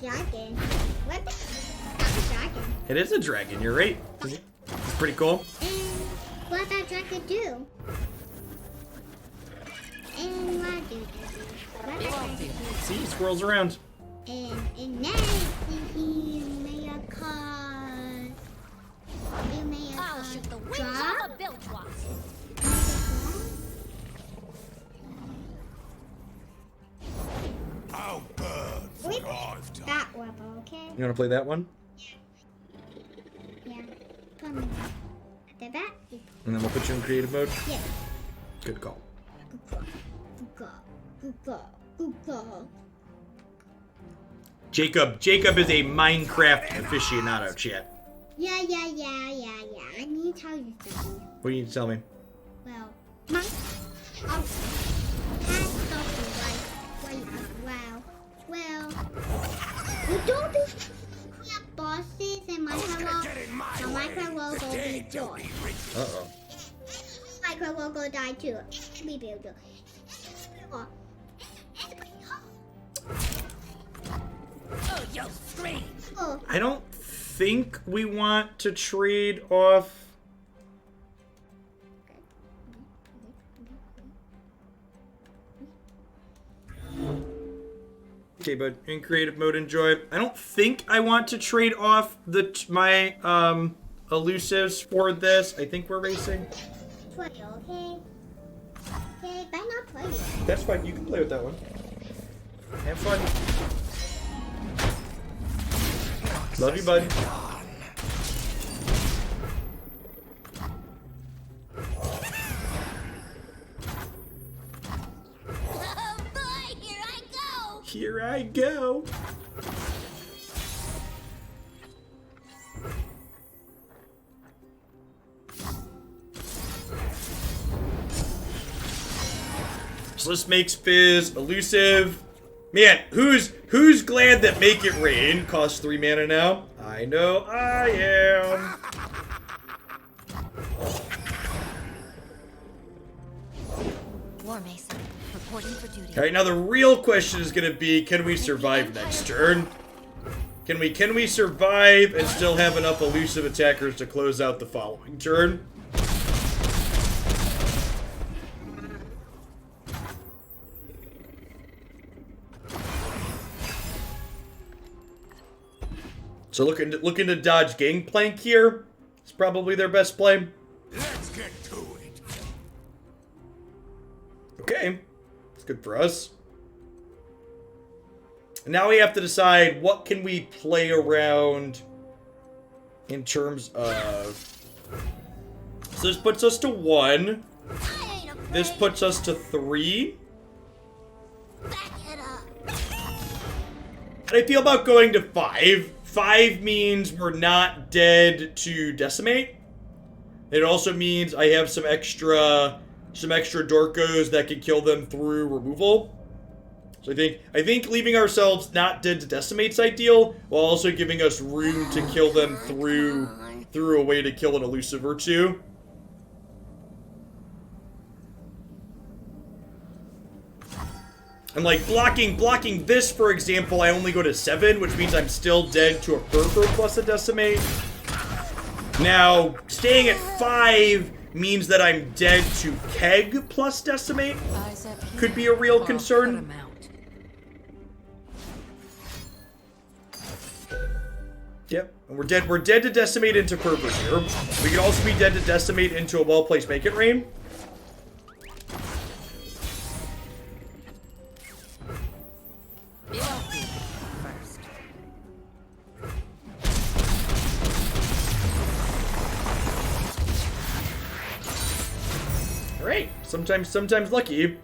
Dragon. What the? That's a dragon. It is a dragon, you're right. It's pretty cool. And what that dragon do? And what do they do? What that dragon do? See, he swirls around. And now he made a card. You made a I'll card. shoot the wings Drop? off a bilge wasp. I'll burn for Wait, I've done. that level, okay? You wanna play that one? Yeah. Come on. At the back. And then we'll put you in creative mode? Yeah. Good call. Go. Jacob is a Minecraft aficionado, chat. Yeah. I need to tell you something. What do you need to tell me? Well, my has something like well, we don't do crap bosses and my Minecraft logo will be joy. Uh-oh. Minecraft logo die too. We build it. Oh, yo, scream! Oh, I don't think we want to trade off... Okay, but in creative mode, enjoy. I don't think I want to trade off my elusives for this. I think we're racing. play, okay? Okay, but not play it. That's fine. You can play with that one. Have fun. Love you, bud. Oh boy, here I go! Here I go. So this makes Fizz elusive. Man, who's glad that Make It Rain costs 3 mana now? I know I am. War Mason, reporting for duty. All right, now the real question is going to be, can we survive next turn? Can we survive and still have enough elusive attackers to close out the following turn? So looking to dodge Gangplank here. It's probably their best play. Let's get to it. Okay, that's good for us. And now we have to decide what can we play around in terms of. So this puts us to 1. I ain't afraid. This puts us to 3. Back it up. How do I feel about going to 5? 5 means we're not dead to decimate. It also means I have some extra Dorkos that can kill them through removal. So I think leaving ourselves not dead to decimate's ideal, while also giving us room to kill them through a way to kill an elusive or two. And like blocking this, for example, I only go to 7, which means I'm still dead to a Fervor plus a Decimate. Now, staying at 5 means that I'm dead to Keg plus Decimate. Could be a real concern. Yep, and we're dead to Decimate into Fervor here. We could also be dead to Decimate into a well-placed Make It Rain. Alright, sometimes lucky.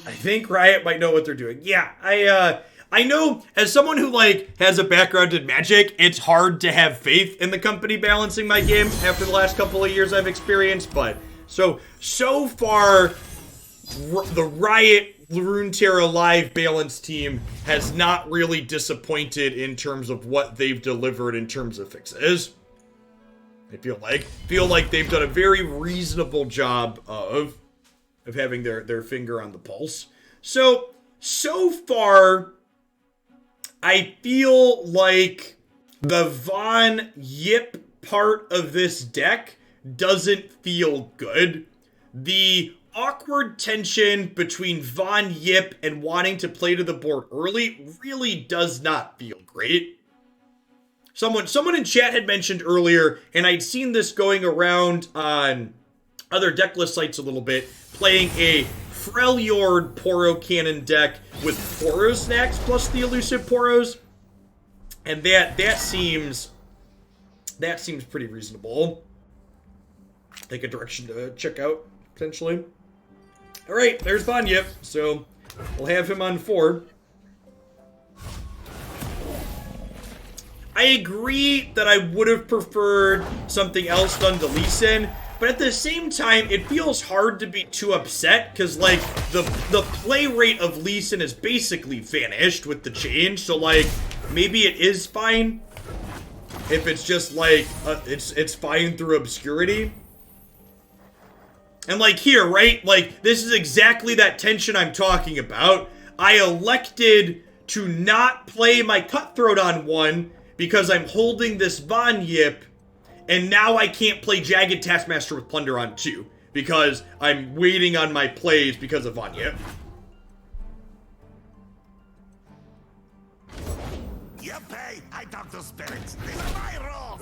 I think Riot might know what they're doing. Yeah, I know as someone who like has a background in Magic, it's hard to have faith in the company balancing my game after the last couple of years I've experienced, but so far the Riot Runeterra Live balance team has not really disappointed in terms of what they've delivered in terms of fixes. I feel like they've done a very reasonable job of having their finger on the pulse. So far, I feel like the Von Yip part of this deck doesn't feel good. The awkward tension between Von Yip and wanting to play to the board early really does not feel great. Someone in chat had mentioned earlier, and I'd seen this going around on other deck list sites a little bit, playing a Freljord Poro Cannon deck with Poro Snacks plus the elusive Poros. And that seems pretty reasonable. I think a direction to check out, potentially. Alright, there's Von Yip, so we'll have him on 4. I agree that I would have preferred something else done to Lee Sin, but at the same time, it feels hard to be too upset, because, like, the play rate of Lee Sin is basically vanished with the change, so, like, maybe it is fine if it's just, like, it's fine through obscurity. And, like, here, right? Like, this is exactly that tension I'm talking about. I elected to not play my Cutthroat on 1, because I'm holding this Von Yip, and now I can't play Jagged Taskmaster with Plunder on 2, because I'm waiting on my plays because of Von Yip. Yippee! I talk to spirits. These are my rules.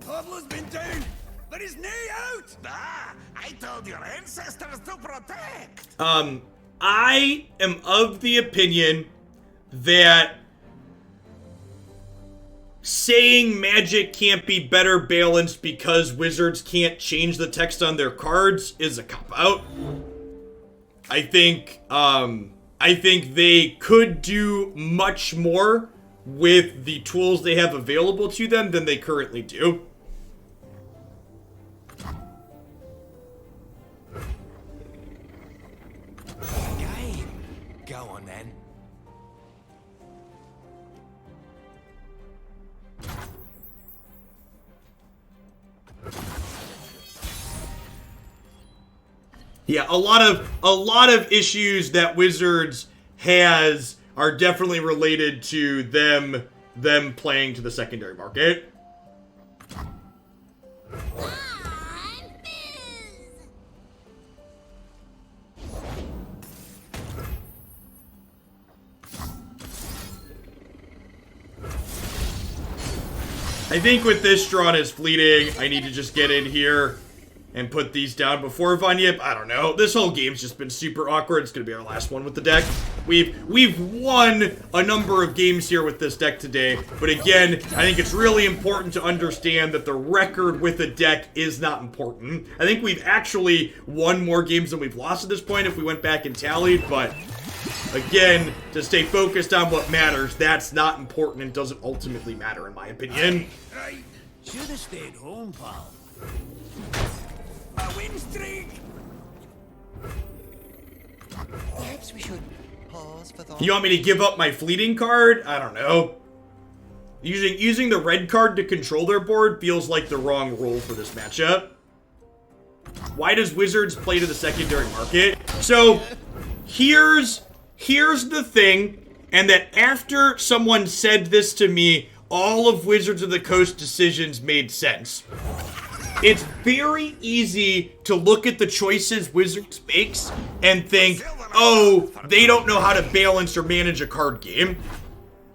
Pablo's been down, but his knee out. Ah, I told your ancestors to protect. I am of the opinion that saying Magic can't be better balanced because Wizards can't change the text on their cards is a cop-out. I think they could do much more with the tools they have available to them than they currently do. Go on then. Yeah, a lot of issues that Wizards has are definitely related to them playing to the secondary market. I'm Fizz. I think with this drawn as fleeting, I need to just get in here and put these down before Vanyip. I don't know. This whole game's just been super awkward. It's gonna be our last one with the deck. We've won a number of games here with this deck today, but again, I think it's really important to understand that the record with the deck is not important. I think we've actually won more games than we've lost at this point if we went back and tallied, but again, to stay focused on what matters, that's not important and doesn't ultimately matter in my opinion. Right. Should have stayed home, pal. A win streak! Perhaps we should pause for thought. You want me to give up my fleeting card? I don't know. Using the red card to control their board feels like the wrong role for this matchup. Why does Wizards play to the secondary market? So, here's the thing, and that after someone said this to me, all of Wizards of the Coast decisions made sense. It's very easy to look at the choices Wizards makes and think, oh, they don't know how to balance or manage a card game.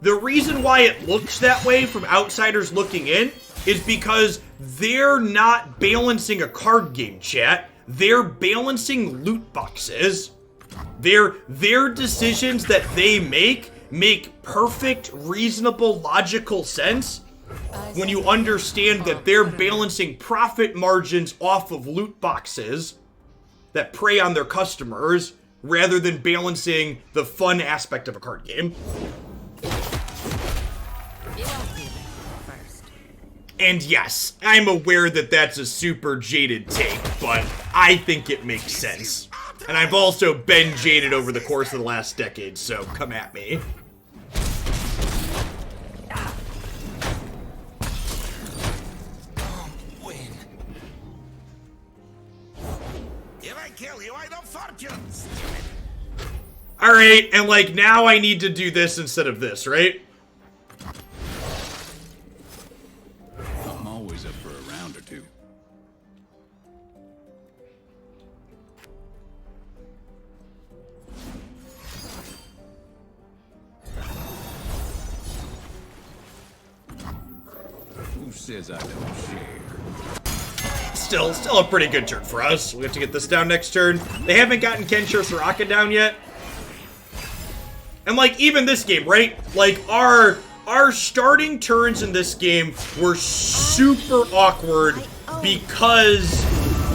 The reason why it looks that way from outsiders looking in is because they're not balancing a card game, chat. They're balancing loot boxes. Their decisions that they make perfect, reasonable, logical sense when you understand that they're balancing profit margins off of loot boxes that prey on their customers rather than balancing the fun aspect of a card game. And yes, I'm aware that that's a super jaded take, but I think it makes sense. And I've also been jaded over the course of the last decade, so come at me. Win. If I kill you, I don't fortunes. Alright, and like now I need to do this instead of this, right? I'm always up for a round or two. Who says I don't share? Still a pretty good turn for us. We'll have to get this down next turn. They haven't gotten Kenshiro Soraka down yet. And like even this game, right? Like our starting turns in this game were super awkward because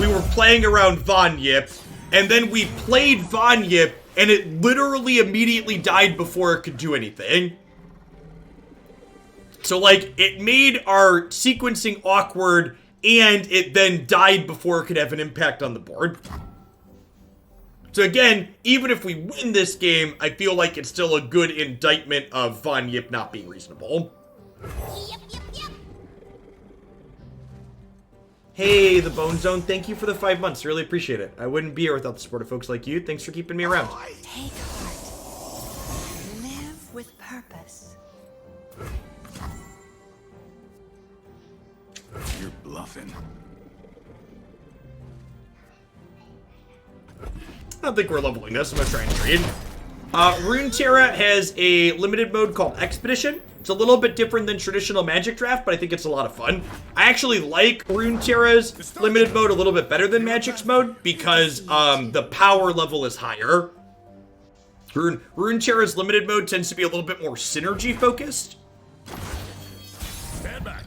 we were playing around Vanyip, and then we played Vanyip, and it literally immediately died before it could do anything. So like it made our sequencing awkward, and it then died before it could have an impact on the board. So again, even if we win this game, I feel like it's still a good indictment of Vanyip not being reasonable. Yep. Hey, the Bone Zone, thank you for the 5 months. Really appreciate it. I wouldn't be here without the support of folks like you. Thanks for keeping me around. Take heart. Live with purpose. You're bluffing. I don't think we're leveling this. I'm gonna try and trade. Runeterra has a limited mode called Expedition. It's a little bit different than traditional Magic Draft, but I think it's a lot of fun. I actually like Runeterra's limited mode a little bit better than Magic's mode because the power level is higher. Runeterra's limited mode tends to be a little bit more synergy focused. Stand back.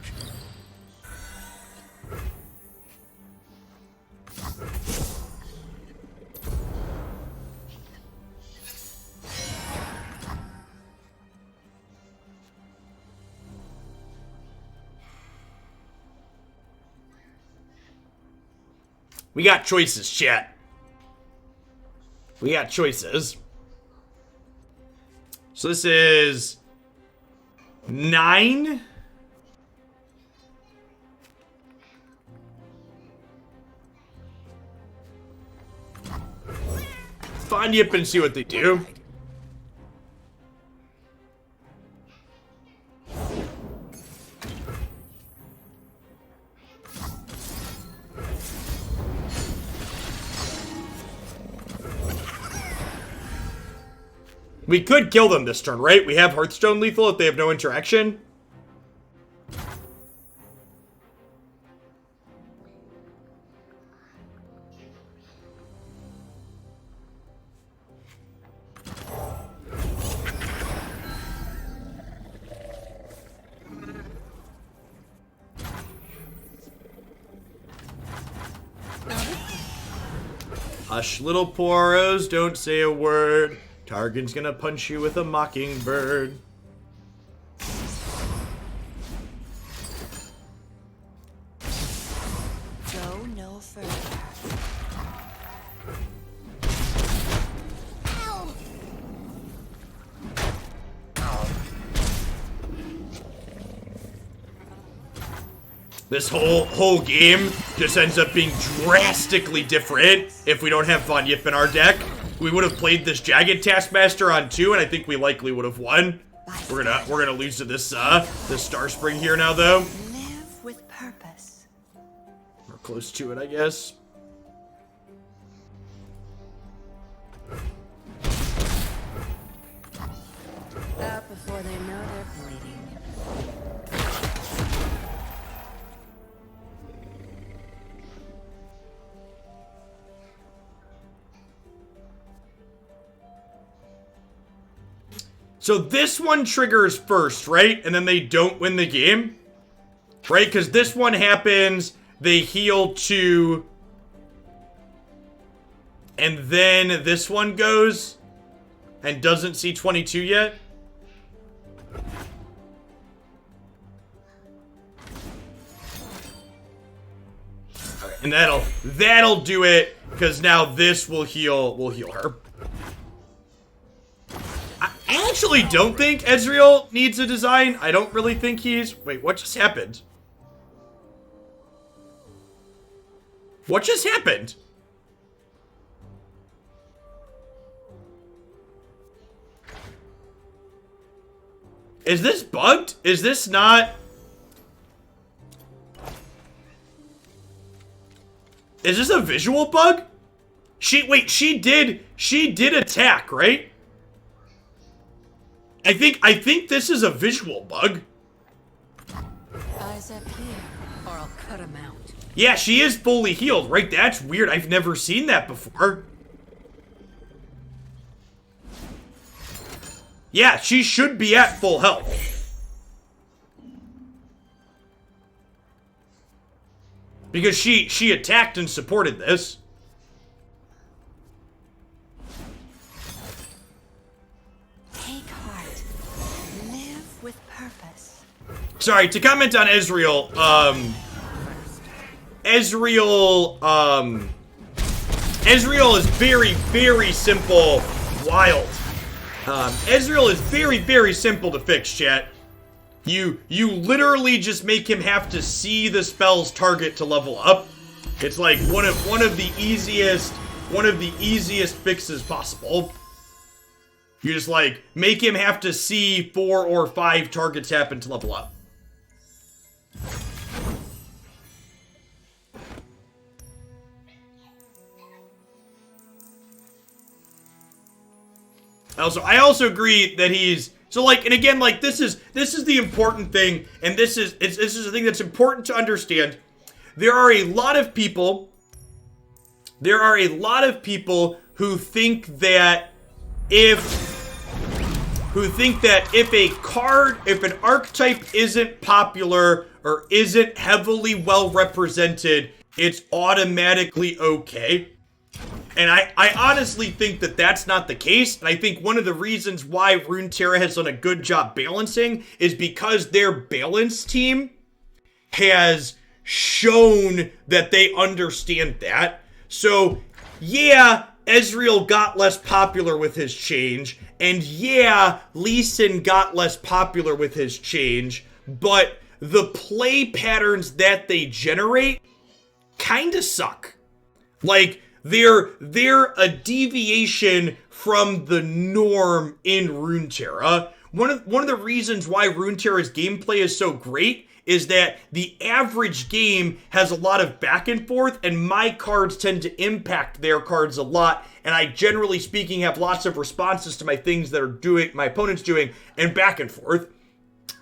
We got choices, chat. We got choices. So this is 9. Von Yip and see what they do. We could kill them this turn, right? We have Hearthstone lethal if they have no interaction. Hush, little poros, don't say a word. Targan's gonna punch you with a mockingbird. Go no further. This whole game just ends up being drastically different if we don't have Von Yip in our deck. We would have played this Jagged Taskmaster on 2, and I think we likely would have won. We're gonna lose to this Star Spring here now, though. Live with purpose. We're close to it, I guess. Up before they know they're bleeding. So this one triggers first, right? And then they don't win the game, right? Because this one happens, they heal 2, and then this one goes and doesn't see 22 yet. And that'll do it, because now this will heal her. I actually don't think Ezreal needs a design. I don't really think he's... Wait, what just happened? What just happened? Is this bugged? Is this not... Is this a visual bug? Wait, she did attack, right? I think this is a visual bug. Eyes up here, or I'll cut him out. Yeah, she is fully healed, right? That's weird. I've never seen that before. Yeah, she should be at full health. Because she attacked and supported this. Sorry, to comment on Ezreal, Ezreal is very, very simple, wild. Ezreal is very, very simple to fix, chat. You literally just make him have to see the spell's target to level up. It's like one of the easiest fixes possible. You just like make him have to see 4 or 5 targets happen to level up. I also agree that he's so like, and again, like this is the important thing, and this is a thing that's important to understand. There are a lot of people who think that if an archetype isn't popular or isn't heavily well represented, it's automatically okay. And I honestly think that that's not the case. And I think one of the reasons why Runeterra has done a good job balancing is because their balance team has shown that they understand that. So, yeah, Ezreal got less popular with his change. And yeah, Lee Sin got less popular with his change. But the play patterns that they generate kind of suck. Like, they're a deviation from the norm in Runeterra. One of the reasons why Runeterra's gameplay is so great is that the average game has a lot of back and forth, and my cards tend to impact their cards a lot, and I, generally speaking, have lots of responses to my things that are my opponent's doing, and back and forth.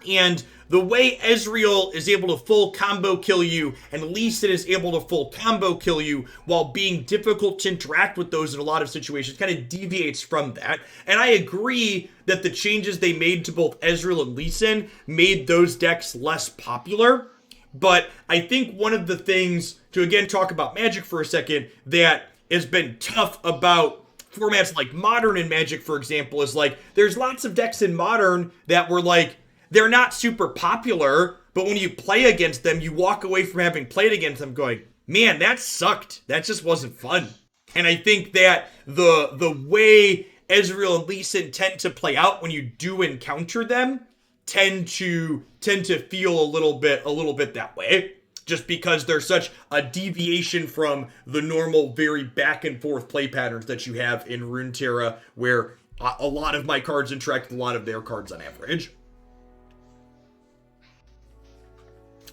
And the way Ezreal is able to full combo kill you and Lee Sin is able to full combo kill you while being difficult to interact with those in a lot of situations kind of deviates from that. And I agree that the changes they made to both Ezreal and Lee Sin made those decks less popular. But I think one of the things, to again talk about Magic for a second, that has been tough about formats like Modern and Magic, for example, is like there's lots of decks in Modern that were like, they're not super popular, but when you play against them, you walk away from having played against them going, man, that sucked. That just wasn't fun. And I think that the way Ezreal and Lee Sin tend to play out when you do encounter them tend to feel a little bit that way, just because there's such a deviation from the normal, very back and forth play patterns that you have in Runeterra, where a lot of my cards interact with a lot of their cards on average.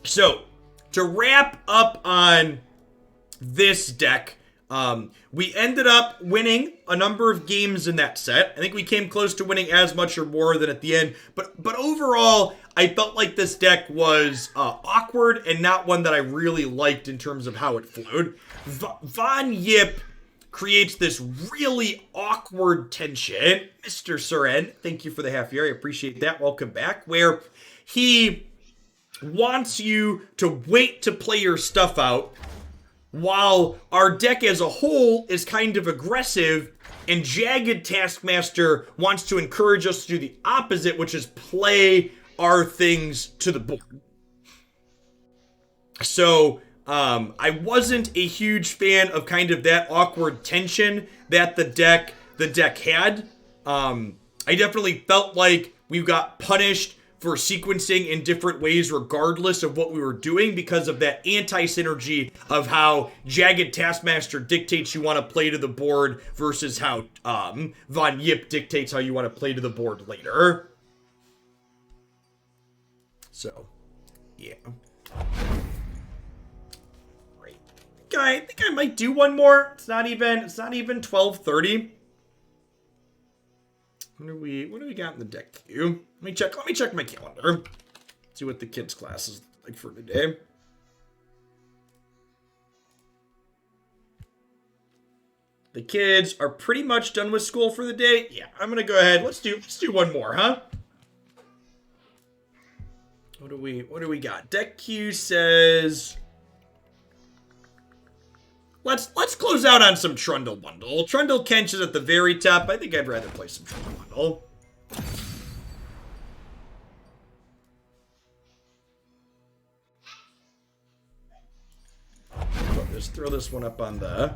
So, to wrap up on this deck, we ended up winning a number of games in that set. I think we came close to winning as much or more than at the end. But overall, I felt like this deck was awkward and not one that I really liked in terms of how it flowed. Von Yip creates this really awkward tension. Mr. Suren, thank you for the half year. I appreciate that. Welcome back. Where he wants you to wait to play your stuff out while our deck as a whole is kind of aggressive, and Jagged Taskmaster wants to encourage us to do the opposite, which is play our things to the board. So I wasn't a huge fan of kind of that awkward tension that the deck had. I definitely felt like we got punished for sequencing in different ways regardless of what we were doing because of that anti-synergy of how Jagged Taskmaster dictates you want to play to the board versus how Von Yip dictates how you want to play to the board later. So, yeah. Great. I think I might do one more. It's not even 12:30. What do we got in the deck queue? Let me check my calendar. See what the kids' class is like for today. The kids are pretty much done with school for the day. Yeah, I'm gonna go ahead. Let's do one more, huh? What do we got? Deck queue says Let's close out on some Trundle Bundle. Trundle Kench is at the very top. I think I'd rather play some Trundle Bundle. Just throw this one up on the